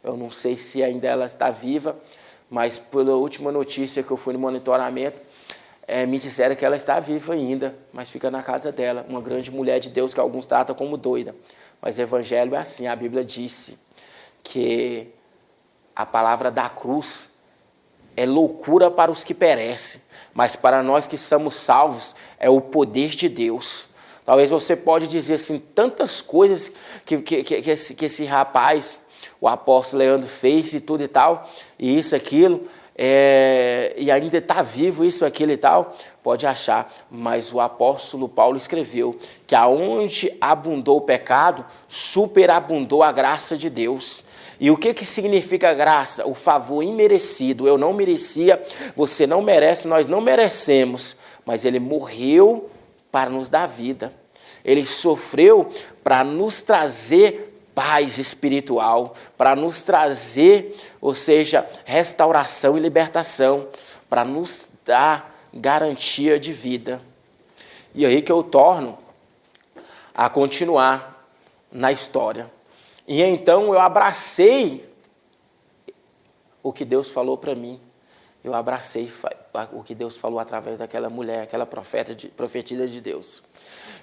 Eu não sei se ainda ela está viva, mas pela última notícia que eu fui no monitoramento, me disseram que ela está viva ainda, mas fica na casa dela, uma grande mulher de Deus que alguns tratam como doida. Mas o evangelho é assim, a Bíblia disse que a palavra da cruz é loucura para os que perecem, mas para nós que somos salvos é o poder de Deus. Talvez você pode dizer assim, tantas coisas que esse rapaz, o apóstolo Leandro fez e tudo e tal, e isso, aquilo, e ainda está vivo isso, aquilo e tal, pode achar, mas o apóstolo Paulo escreveu que aonde abundou o pecado, superabundou a graça de Deus. E o que significa graça? O favor imerecido. Eu não merecia, você não merece, nós não merecemos, mas ele morreu para nos dar vida. Ele sofreu para nos trazer paz espiritual, para nos trazer, ou seja, restauração e libertação, para nos dar garantia de vida. E aí que eu torno a continuar na história. E então eu abracei o que Deus falou para mim. Eu abracei o que Deus falou através daquela mulher, aquela profetisa de Deus.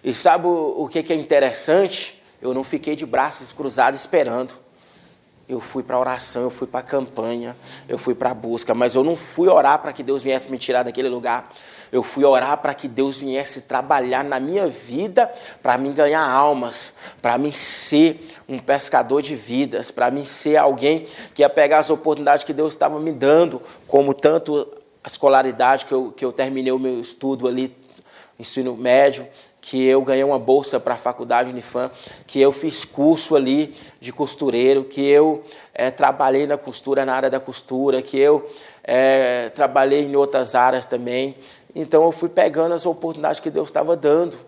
E sabe o que é interessante? Eu não fiquei de braços cruzados esperando. Eu fui para a oração, eu fui para a campanha, eu fui para a busca, mas eu não fui orar para que Deus viesse me tirar daquele lugar. Eu fui orar para que Deus viesse trabalhar na minha vida, para mim ganhar almas, para mim ser um pescador de vidas, para mim ser alguém que ia pegar as oportunidades que Deus estava me dando, como tanto a escolaridade que eu terminei o meu estudo ali, ensino médio, que eu ganhei uma bolsa para a faculdade Unifam, que eu fiz curso ali de costureiro, que eu trabalhei na costura, na área da costura, que eu trabalhei em outras áreas também. Então eu fui pegando as oportunidades que Deus estava dando,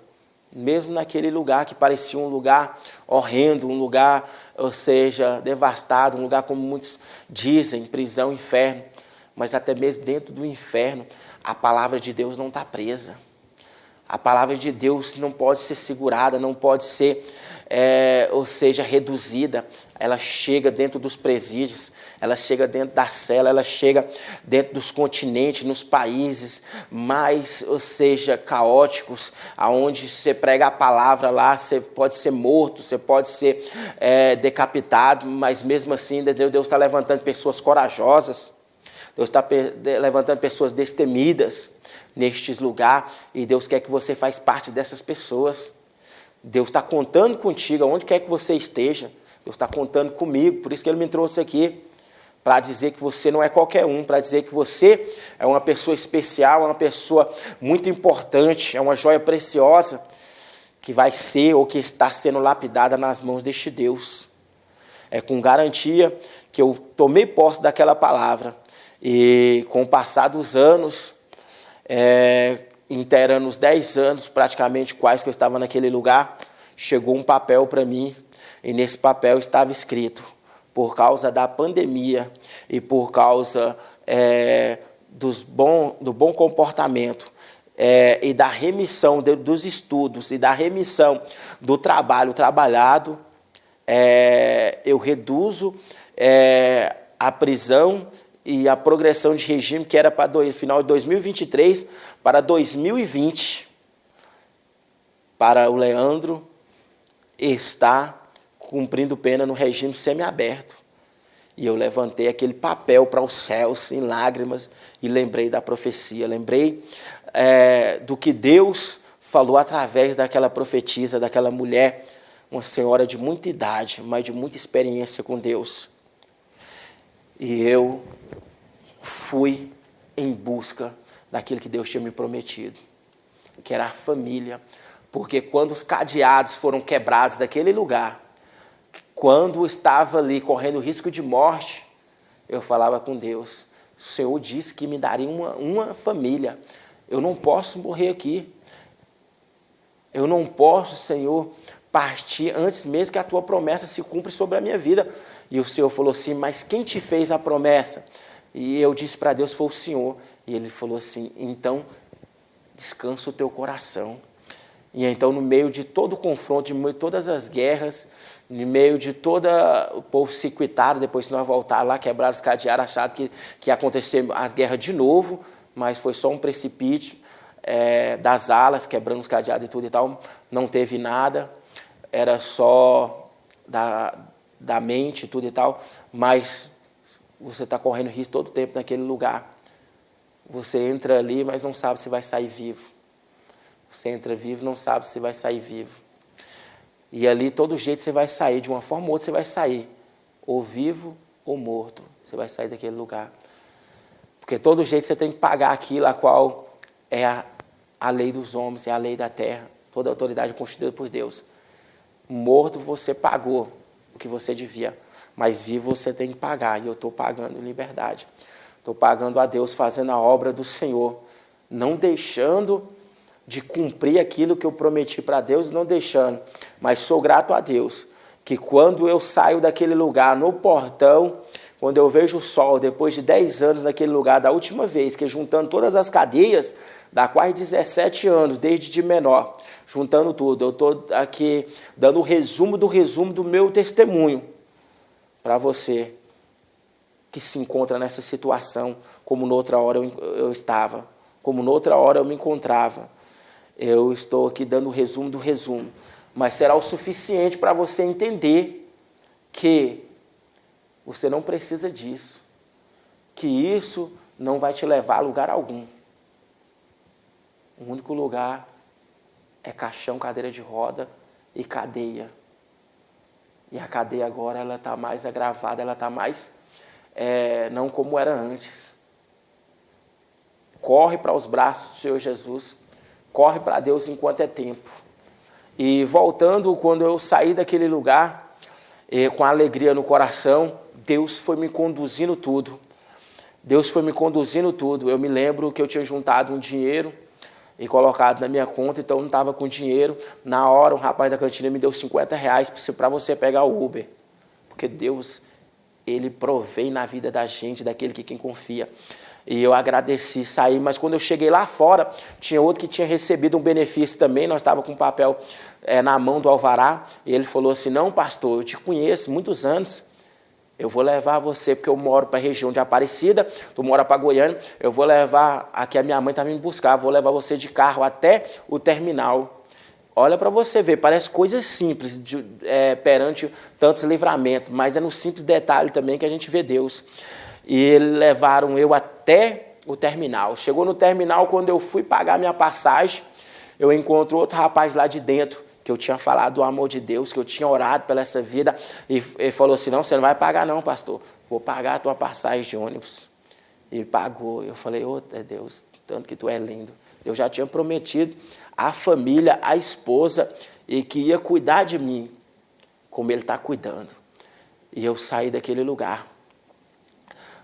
mesmo naquele lugar que parecia um lugar horrendo, um lugar, ou seja, devastado, um lugar como muitos dizem, prisão, inferno. Mas até mesmo dentro do inferno, a palavra de Deus não está presa. A palavra de Deus não pode ser segurada, não pode ser, ou seja, reduzida. Ela chega dentro dos presídios, ela chega dentro da cela, ela chega dentro dos continentes, nos países mais, ou seja, caóticos, aonde você prega a palavra lá, você pode ser morto, você pode ser decapitado, mas mesmo assim Deus está levantando pessoas corajosas, Deus está levantando pessoas destemidas nestes lugares, e Deus quer que você faça parte dessas pessoas. Deus está contando contigo, aonde quer que você esteja. Deus está contando comigo, por isso que Ele me trouxe aqui, para dizer que você não é qualquer um, para dizer que você é uma pessoa especial, é uma pessoa muito importante, é uma joia preciosa, que vai ser ou que está sendo lapidada nas mãos deste Deus. É com garantia que eu tomei posse daquela palavra, e com o passar dos anos, inteirando os 10 anos, praticamente quase que eu estava naquele lugar, chegou um papel para mim, e nesse papel estava escrito: por causa da pandemia e por causa do bom comportamento e da remissão dos estudos e da remissão do trabalho trabalhado, eu reduzo a prisão e a progressão de regime, que era para o final de 2023 para 2020, para o Leandro estar cumprindo pena no regime semiaberto. E eu levantei aquele papel para os céus em lágrimas e lembrei da profecia, lembrei do que Deus falou através daquela profetisa, daquela mulher, uma senhora de muita idade, mas de muita experiência com Deus. E eu fui em busca daquilo que Deus tinha me prometido, que era a família, porque quando os cadeados foram quebrados daquele lugar, quando eu estava ali correndo risco de morte, eu falava com Deus: o Senhor disse que me daria uma família, eu não posso morrer aqui, eu não posso, Senhor, partir antes mesmo que a tua promessa se cumpra sobre a minha vida. E o Senhor falou assim: mas quem te fez a promessa? E eu disse para Deus: foi o Senhor. E Ele falou assim: então descansa o teu coração. E então, no meio de todo o confronto, no meio de todas as guerras, no meio de todo o povo circuitado, depois que nós voltar lá, quebrar os cadeados, achado que ia acontecer as guerras de novo, mas foi só um precipício das alas, quebrando os cadeados e tudo e tal, não teve nada, era só da mente e tudo e tal, mas você está correndo risco todo o tempo naquele lugar. Você entra ali, mas não sabe se vai sair vivo. Você entra vivo, não sabe se vai sair vivo. E ali, todo jeito, você vai sair. De uma forma ou outra, você vai sair. Ou vivo ou morto. Você vai sair daquele lugar. Porque todo jeito você tem que pagar aquilo a qual é a lei dos homens, é a lei da terra. Toda autoridade é constituída por Deus. Morto, você pagou o que você devia. Mas vivo, você tem que pagar. E eu estou pagando em liberdade. Estou pagando a Deus, fazendo a obra do Senhor. Não deixando de cumprir aquilo que eu prometi para Deus, não deixando. Mas sou grato a Deus, que quando eu saio daquele lugar, no portão, quando eu vejo o sol, depois de 10 anos naquele lugar, da última vez, que juntando todas as cadeias, dá quase 17 anos, desde de menor, juntando tudo, eu estou aqui dando o resumo do meu testemunho para você que se encontra nessa situação, como noutra hora eu estava, como noutra hora eu me encontrava. Eu estou aqui dando o resumo do resumo, mas será o suficiente para você entender que você não precisa disso, que isso não vai te levar a lugar algum. O único lugar é caixão, cadeira de roda e cadeia. E a cadeia agora ela está mais agravada, ela está mais, não como era antes. Corre para os braços do Senhor Jesus. Corre para Deus enquanto é tempo. E voltando, quando eu saí daquele lugar, com alegria no coração, Deus foi me conduzindo tudo. Deus foi me conduzindo tudo. Eu me lembro que eu tinha juntado um dinheiro e colocado na minha conta, então eu não estava com dinheiro. Na hora, o rapaz da cantina me deu R$50 para você pegar o Uber. Porque Deus, Ele provém na vida da gente, daquele que quem confia. E eu agradeci, saí, mas quando eu cheguei lá fora, tinha outro que tinha recebido um benefício também, nós estávamos com o papel na mão do alvará, e ele falou assim, não, pastor, eu te conheço muitos anos, eu vou levar você, porque eu moro para a região de Aparecida, tu mora para Goiânia, eu vou levar, aqui a minha mãe está me buscar, vou levar você de carro até o terminal. Olha para você ver, parece coisas simples perante tantos livramentos, mas é no simples detalhe também que a gente vê Deus. E eles levaram eu até o terminal. Chegou no terminal, quando eu fui pagar minha passagem, eu encontro outro rapaz lá de dentro, que eu tinha falado do amor de Deus, que eu tinha orado pela essa vida, e ele falou assim, não, você não vai pagar não, pastor, vou pagar a tua passagem de ônibus. E pagou. Eu falei, ô Deus, tanto que tu é lindo. Eu já tinha prometido à família, à esposa, e que ia cuidar de mim, como ele está cuidando. E eu saí daquele lugar.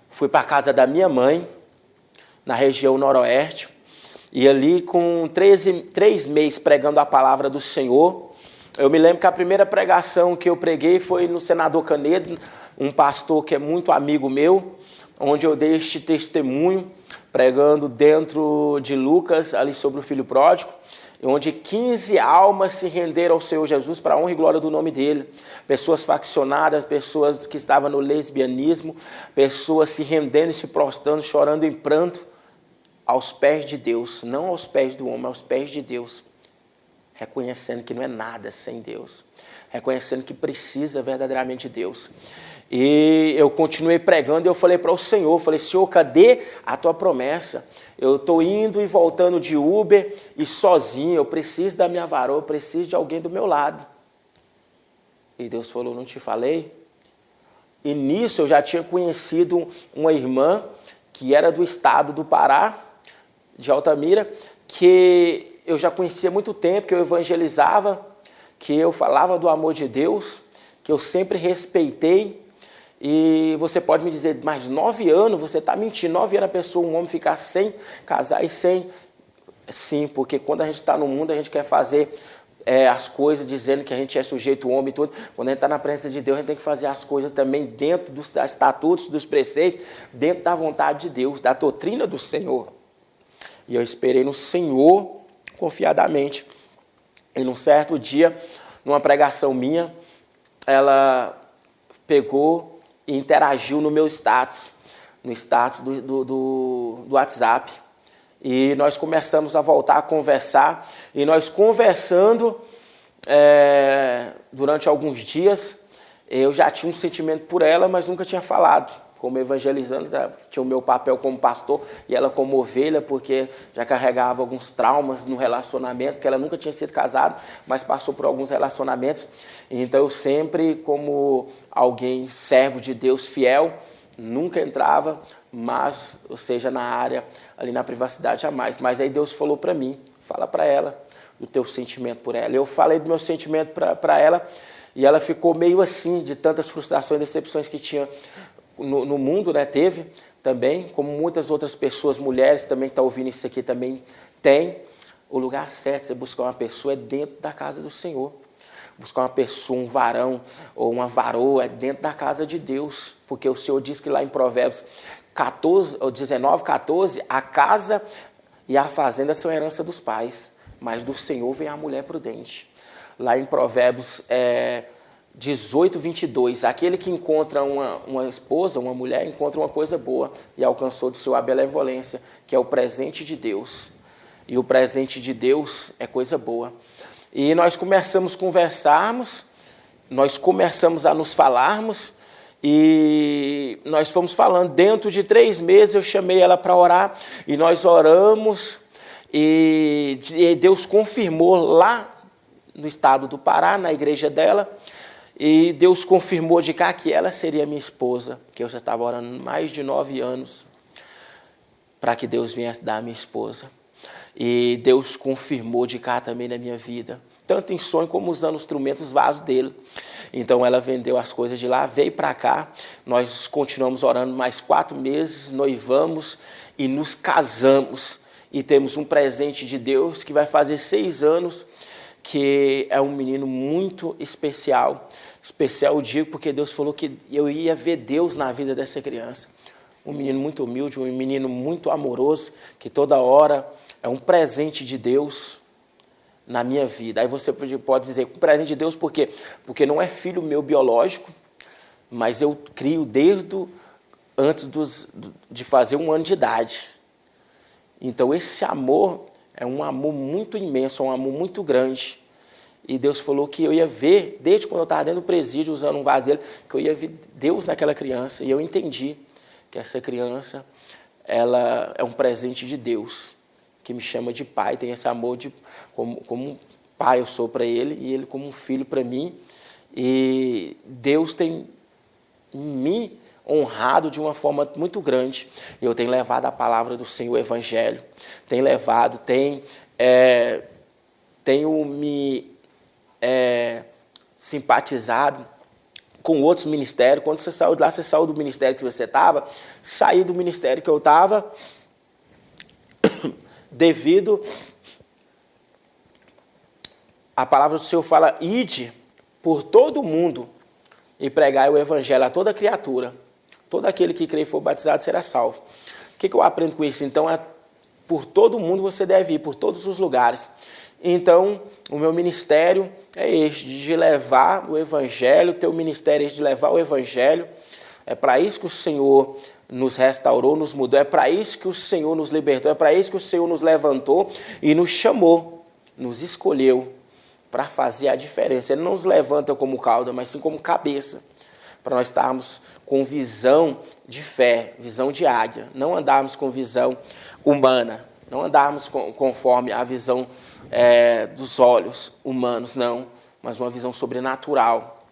Fui para a casa da minha mãe, na região noroeste, e ali com 3 meses pregando a palavra do Senhor, eu me lembro que a primeira pregação que eu preguei foi no Senador Canedo, um pastor que é muito amigo meu, onde eu dei este testemunho, pregando dentro de Lucas, ali sobre o filho pródigo, onde 15 almas se renderam ao Senhor Jesus para a honra e glória do nome dele. Pessoas faccionadas, pessoas que estavam no lesbianismo, pessoas se rendendo e se prostrando, chorando em pranto, aos pés de Deus, não aos pés do homem, aos pés de Deus, reconhecendo que não é nada sem Deus, reconhecendo que precisa verdadeiramente de Deus. E eu continuei pregando e eu falei para o Senhor, falei, Senhor, cadê a tua promessa? Eu estou indo e voltando de Uber e sozinho, eu preciso da minha varoa, eu preciso de alguém do meu lado. E Deus falou, não te falei? E nisso eu já tinha conhecido uma irmã que era do estado do Pará, de Altamira, que eu já conhecia há muito tempo, que eu evangelizava, que eu falava do amor de Deus, que eu sempre respeitei. E você pode me dizer, mas 9 anos, você está mentindo, 9 anos a pessoa, um homem ficar sem casar e sem... Sim, porque quando a gente está no mundo, a gente quer fazer as coisas dizendo que a gente é sujeito ao homem e tudo. Quando a gente está na presença de Deus, a gente tem que fazer as coisas também dentro dos estatutos, dos preceitos, dentro da vontade de Deus, da doutrina do Senhor. E eu esperei no Senhor confiadamente. E num certo dia, numa pregação minha, ela pegou e interagiu no meu status, no status do WhatsApp. E nós começamos a voltar a conversar, e nós conversando durante alguns dias, eu já tinha um sentimento por ela, mas nunca tinha falado. Como evangelizando, tinha o meu papel como pastor e ela como ovelha, porque já carregava alguns traumas no relacionamento, porque ela nunca tinha sido casada, mas passou por alguns relacionamentos. Então eu sempre, como alguém servo de Deus fiel, nunca entrava, mas, ou seja, na área, ali na privacidade, jamais. Mas aí Deus falou para mim, fala para ela do teu sentimento por ela. Eu falei do meu sentimento para ela e ela ficou meio assim, de tantas frustrações e decepções que tinha no mundo, né? Teve também, como muitas outras pessoas, mulheres também que estão ouvindo isso aqui também tem. O lugar certo, você buscar uma pessoa é dentro da casa do Senhor. Buscar uma pessoa, um varão ou uma varoa é dentro da casa de Deus, porque o Senhor diz que lá em Provérbios 19:14, a casa e a fazenda são herança dos pais, mas do Senhor vem a mulher prudente. Lá em Provérbios 18:22, aquele que encontra uma esposa, uma mulher, encontra uma coisa boa e alcançou de sua benevolência, que é o presente de Deus. E o presente de Deus é coisa boa. E nós começamos a conversarmos, nós começamos a nos falarmos, e nós fomos falando. Dentro de 3 meses eu chamei ela para orar, e nós oramos, e Deus confirmou lá no estado do Pará, na igreja dela, e Deus confirmou de cá que ela seria minha esposa, que eu já estava orando mais de 9 anos, para que Deus viesse dar a minha esposa. E Deus confirmou de cá também na minha vida, tanto em sonho como usando os instrumentos vasos dele. Então ela vendeu as coisas de lá, veio para cá, nós continuamos orando mais 4 meses, noivamos e nos casamos. E temos um presente de Deus que vai fazer 6 anos, que é um menino muito especial. Especial eu digo porque Deus falou que eu ia ver Deus na vida dessa criança. Um menino muito humilde, um menino muito amoroso, que toda hora é um presente de Deus na minha vida. Aí você pode dizer, um presente de Deus por quê? Porque não é filho meu biológico, mas eu crio desde antes de fazer 1 ano de idade. Então esse amor é um amor muito imenso, um amor muito grande. E Deus falou que eu ia ver, desde quando eu estava dentro do presídio, usando um vaso dele, que eu ia ver Deus naquela criança. E eu entendi que essa criança, ela é um presente de Deus, que me chama de pai, tem esse amor como um pai eu sou para ele, e ele como um filho para mim. E Deus tem me honrado de uma forma muito grande. Eu tenho levado a palavra do Senhor, o Evangelho, tenho me simpatizado com outros ministérios. Quando você saiu de lá, você saiu do ministério que você estava, saí do ministério que eu estava, devido a palavra do Senhor fala, ide por todo o mundo e pregai o evangelho a toda criatura. Todo aquele que crê e for batizado será salvo. O que eu aprendo com isso? Então, por todo o mundo você deve ir, por todos os lugares. Então, o meu ministério é este, de levar o evangelho, o teu ministério é este, de levar o evangelho. É para isso que o Senhor nos restaurou, nos mudou, é para isso que o Senhor nos libertou, é para isso que o Senhor nos levantou e nos chamou, nos escolheu para fazer a diferença. Ele não nos levanta como cauda, mas sim como cabeça, para nós estarmos com visão de fé, visão de águia, não andarmos com visão humana, não andarmos conforme a visão dos olhos humanos, não, mas uma visão sobrenatural,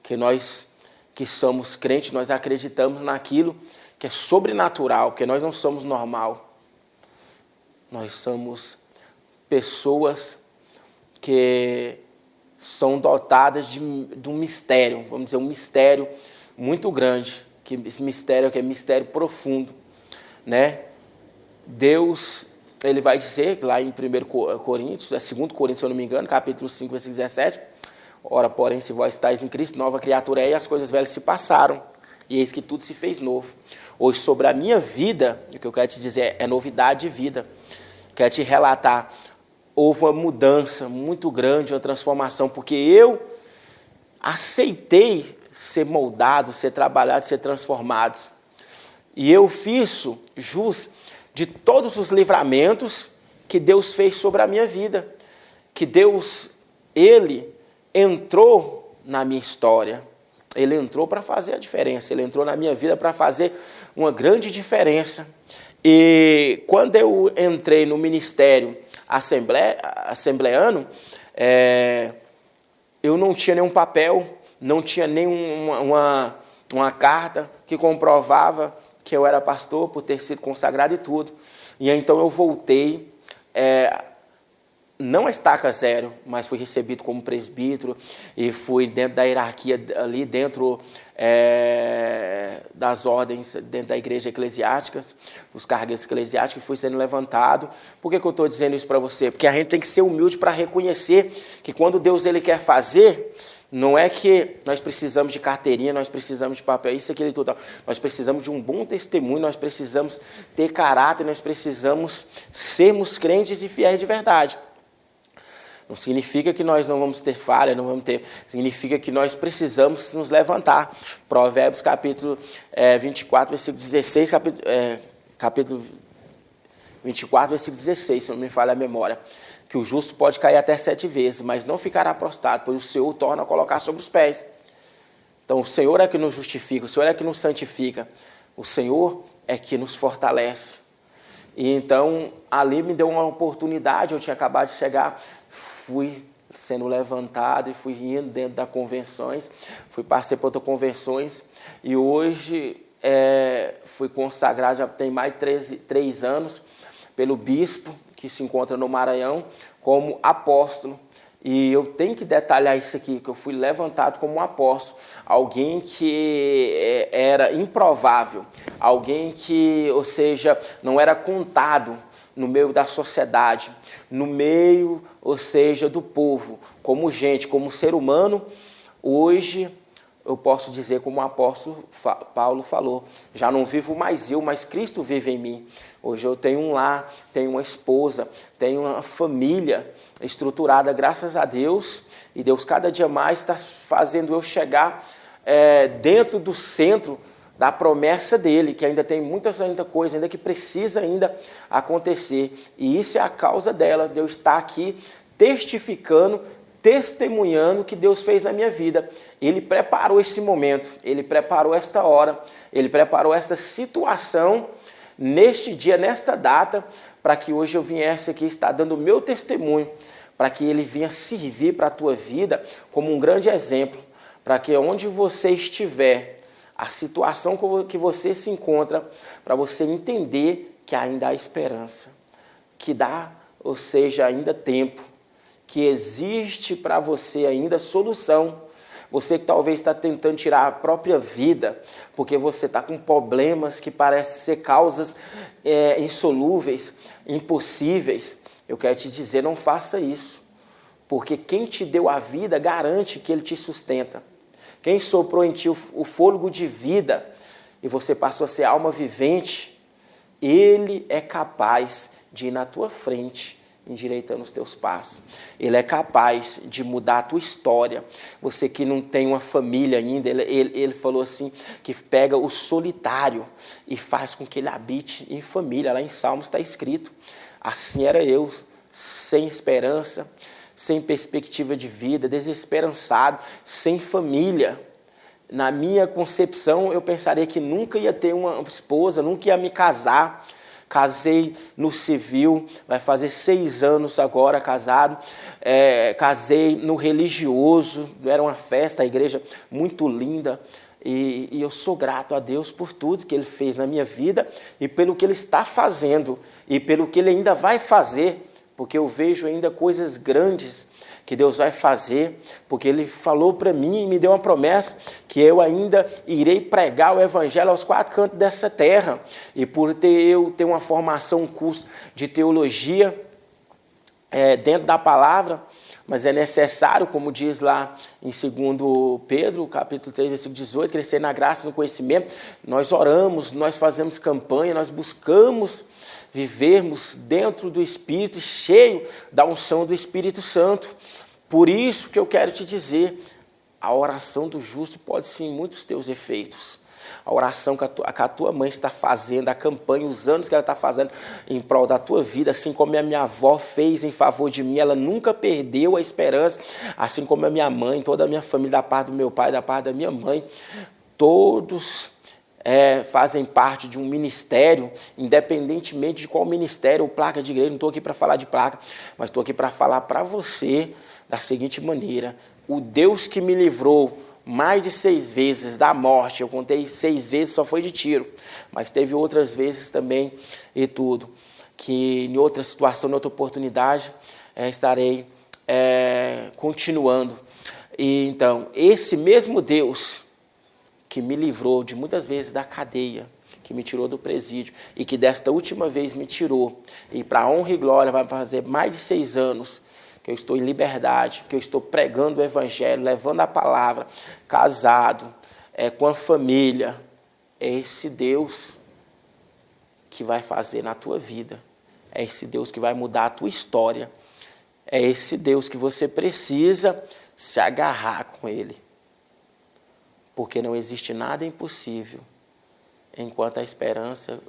que nós que somos crentes, nós acreditamos naquilo que é sobrenatural, porque nós não somos normal. Nós somos pessoas que são dotadas de um mistério, vamos dizer, um mistério muito grande, que esse mistério que é mistério profundo, né? Deus, ele vai dizer lá em 1 Coríntios, 2 Coríntios, se eu não me engano, capítulo 5, versículo 17, ora, porém, se vós estáis em Cristo, nova criatura é, e as coisas velhas se passaram, e eis que tudo se fez novo. Hoje, sobre a minha vida, o que eu quero te dizer é novidade de vida. Quero te relatar, houve uma mudança muito grande, uma transformação, porque eu aceitei ser moldado, ser trabalhado, ser transformado. E eu fiz jus de todos os livramentos que Deus fez sobre a minha vida. Que Deus, Ele entrou na minha história. Ele entrou para fazer a diferença. Ele entrou na minha vida para fazer uma grande diferença. E quando eu entrei no ministério assembleano, eu não tinha nenhum papel, não tinha nenhuma carta que comprovava que eu era pastor por ter sido consagrado e tudo. E então eu voltei, não a estaca zero, mas fui recebido como presbítero e fui dentro da hierarquia ali, dentro das ordens, dentro da igreja eclesiásticas, os cargos eclesiásticos, fui sendo levantado. Por que eu estou dizendo isso para você? Porque a gente tem que ser humilde para reconhecer que quando Deus ele quer fazer, não é que nós precisamos de carteirinha, nós precisamos de papel, isso, aquilo e tudo. Nós precisamos de um bom testemunho, nós precisamos ter caráter, nós precisamos sermos crentes e fiéis de verdade. Não significa que nós não vamos ter falha, não vamos ter... Significa que nós precisamos nos levantar. Provérbios capítulo 24, versículo 16, capítulo 24, versículo 16, se não me falha a memória. Que o justo pode cair até 7 vezes, mas não ficará prostrado, pois o Senhor o torna a colocar sobre os pés. Então o Senhor é que nos justifica, o Senhor é que nos santifica, o Senhor é que nos fortalece. E então ali me deu uma oportunidade, eu tinha acabado de chegar, fui sendo levantado e fui indo dentro das convenções, fui participar de outras convenções e hoje fui consagrado, já tem mais de 3 anos, pelo bispo que se encontra no Maranhão, como apóstolo. E eu tenho que detalhar isso aqui, que eu fui levantado como um apóstolo, alguém que era improvável, alguém que, ou seja, não era contado no meio da sociedade, no meio, ou seja, do povo, como gente, como ser humano. Hoje eu posso dizer, como o apóstolo Paulo falou, já não vivo mais eu, mas Cristo vive em mim. Hoje eu tenho um lar, tenho uma esposa, tenho uma família estruturada, graças a Deus, e Deus cada dia mais está fazendo eu chegar dentro do centro da promessa dele, que ainda tem muita coisa ainda que precisa ainda acontecer. E isso é a causa dela, de eu estar aqui testificando, testemunhando o que Deus fez na minha vida. Ele preparou esse momento, Ele preparou esta hora, Ele preparou esta situação, neste dia, nesta data, para que hoje eu viesse aqui estar dando o meu testemunho, para que Ele venha servir para a tua vida como um grande exemplo, para que onde você estiver, a situação que você se encontra, para você entender que ainda há esperança, que dá, ou seja, ainda tempo, que existe para você ainda solução. Você que talvez está tentando tirar a própria vida, porque você está com problemas que parecem ser causas insolúveis, impossíveis. Eu quero te dizer, não faça isso. Porque quem te deu a vida garante que Ele te sustenta. Quem soprou em ti o fôlego de vida e você passou a ser alma vivente, Ele é capaz de ir na tua frente, endireitando os teus passos. Ele é capaz de mudar a tua história. Você que não tem uma família ainda, ele falou assim, que pega o solitário e faz com que ele habite em família. Lá em Salmos está escrito. Assim era eu, sem esperança, sem perspectiva de vida, desesperançado, sem família. Na minha concepção, eu pensaria que nunca ia ter uma esposa, nunca ia me casar. Casei no civil, vai fazer 6 anos agora casado. Casei no religioso, era uma festa, a igreja muito linda. E eu sou grato a Deus por tudo que Ele fez na minha vida e pelo que Ele está fazendo e pelo que Ele ainda vai fazer, porque eu vejo ainda coisas grandes que Deus vai fazer, porque Ele falou para mim e me deu uma promessa que eu ainda irei pregar o Evangelho aos 4 cantos dessa terra. E por eu ter uma formação, um curso de teologia dentro da palavra, mas é necessário, como diz lá em 2 Pedro, capítulo 3, versículo 18, crescer na graça e no conhecimento. Nós oramos, nós fazemos campanha, nós buscamos vivermos dentro do Espírito, cheio da unção do Espírito Santo. Por isso que eu quero te dizer, a oração do justo pode sim muitos teus efeitos. A oração que a tua mãe está fazendo, a campanha, os anos que ela está fazendo em prol da tua vida, assim como a minha avó fez em favor de mim, ela nunca perdeu a esperança, assim como a minha mãe, toda a minha família, da parte do meu pai, da parte da minha mãe, todos fazem parte de um ministério, independentemente de qual ministério ou placa de igreja. Não estou aqui para falar de placa, mas estou aqui para falar para você da seguinte maneira: o Deus que me livrou mais de 6 vezes da morte, eu contei 6 vezes, só foi de tiro, mas teve outras vezes também e tudo, que em outra situação, em outra oportunidade, estarei continuando. E então, esse mesmo Deus que me livrou de muitas vezes da cadeia, que me tirou do presídio e que desta última vez me tirou, e para honra e glória vai fazer mais de 6 anos que eu estou em liberdade, que eu estou pregando o Evangelho, levando a palavra, casado, com a família. É esse Deus que vai fazer na tua vida, é esse Deus que vai mudar a tua história, é esse Deus que você precisa se agarrar com Ele. Porque não existe nada impossível enquanto a esperança,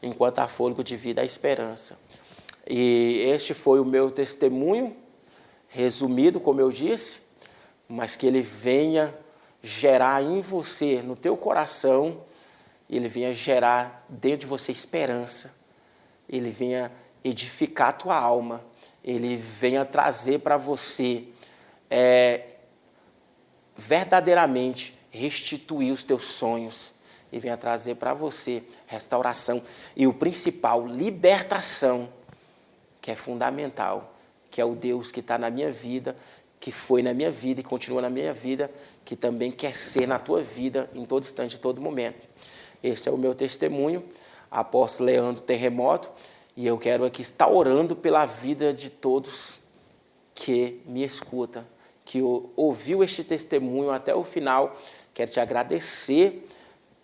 enquanto há fôlego de vida, há esperança. E este foi o meu testemunho, resumido, como eu disse, mas que ele venha gerar em você, no teu coração, ele venha gerar dentro de você esperança, ele venha edificar a tua alma, ele venha trazer para você verdadeiramente restituir os teus sonhos e venha trazer para você restauração e o principal, libertação, que é fundamental, que é o Deus que está na minha vida, que foi na minha vida e continua na minha vida, que também quer ser na tua vida em todo instante, em todo momento. Esse é o meu testemunho, apóstolo Leandro Terremoto, e eu quero aqui estar orando pela vida de todos que me escuta, que ouviu este testemunho até o final. Quero te agradecer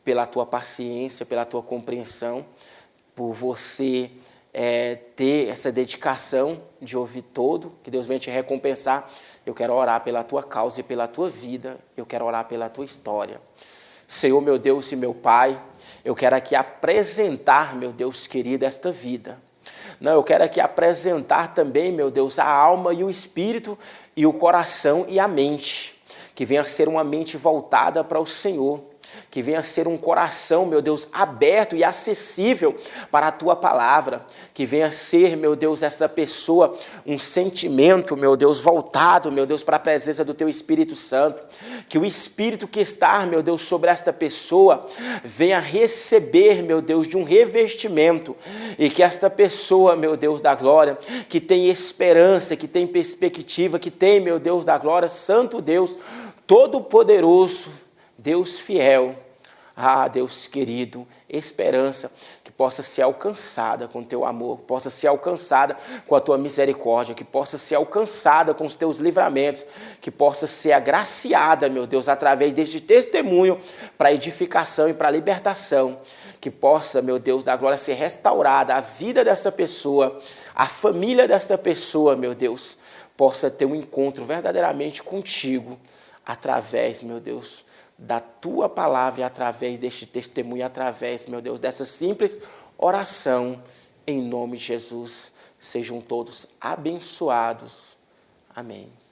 pela tua paciência, pela tua compreensão, por você ter essa dedicação de ouvir todo, que Deus venha te recompensar. Eu quero orar pela tua causa e pela tua vida, eu quero orar pela tua história. Senhor, meu Deus e meu Pai, eu quero aqui apresentar, meu Deus querido, esta vida. Não, eu quero aqui apresentar também, meu Deus, a alma e o espírito e o coração e a mente, que venha a ser uma mente voltada para o Senhor, que venha a ser um coração, meu Deus, aberto e acessível para a Tua palavra, que venha a ser, meu Deus, essa pessoa, um sentimento, meu Deus, voltado, meu Deus, para a presença do Teu Espírito Santo, que o Espírito que está, meu Deus, sobre esta pessoa, venha receber, meu Deus, de um revestimento, e que esta pessoa, meu Deus da glória, que tem esperança, que tem perspectiva, que tem, meu Deus da glória, Santo Deus, Todo-Poderoso, Deus fiel, Deus querido, esperança que possa ser alcançada com teu amor, que possa ser alcançada com a tua misericórdia, que possa ser alcançada com os teus livramentos, que possa ser agraciada, meu Deus, através deste testemunho para edificação e para libertação, que possa, meu Deus, da glória ser restaurada a vida dessa pessoa, a família desta pessoa, meu Deus, possa ter um encontro verdadeiramente contigo, através, meu Deus, da tua palavra e através deste testemunho, através, meu Deus, dessa simples oração, em nome de Jesus. Sejam todos abençoados. Amém.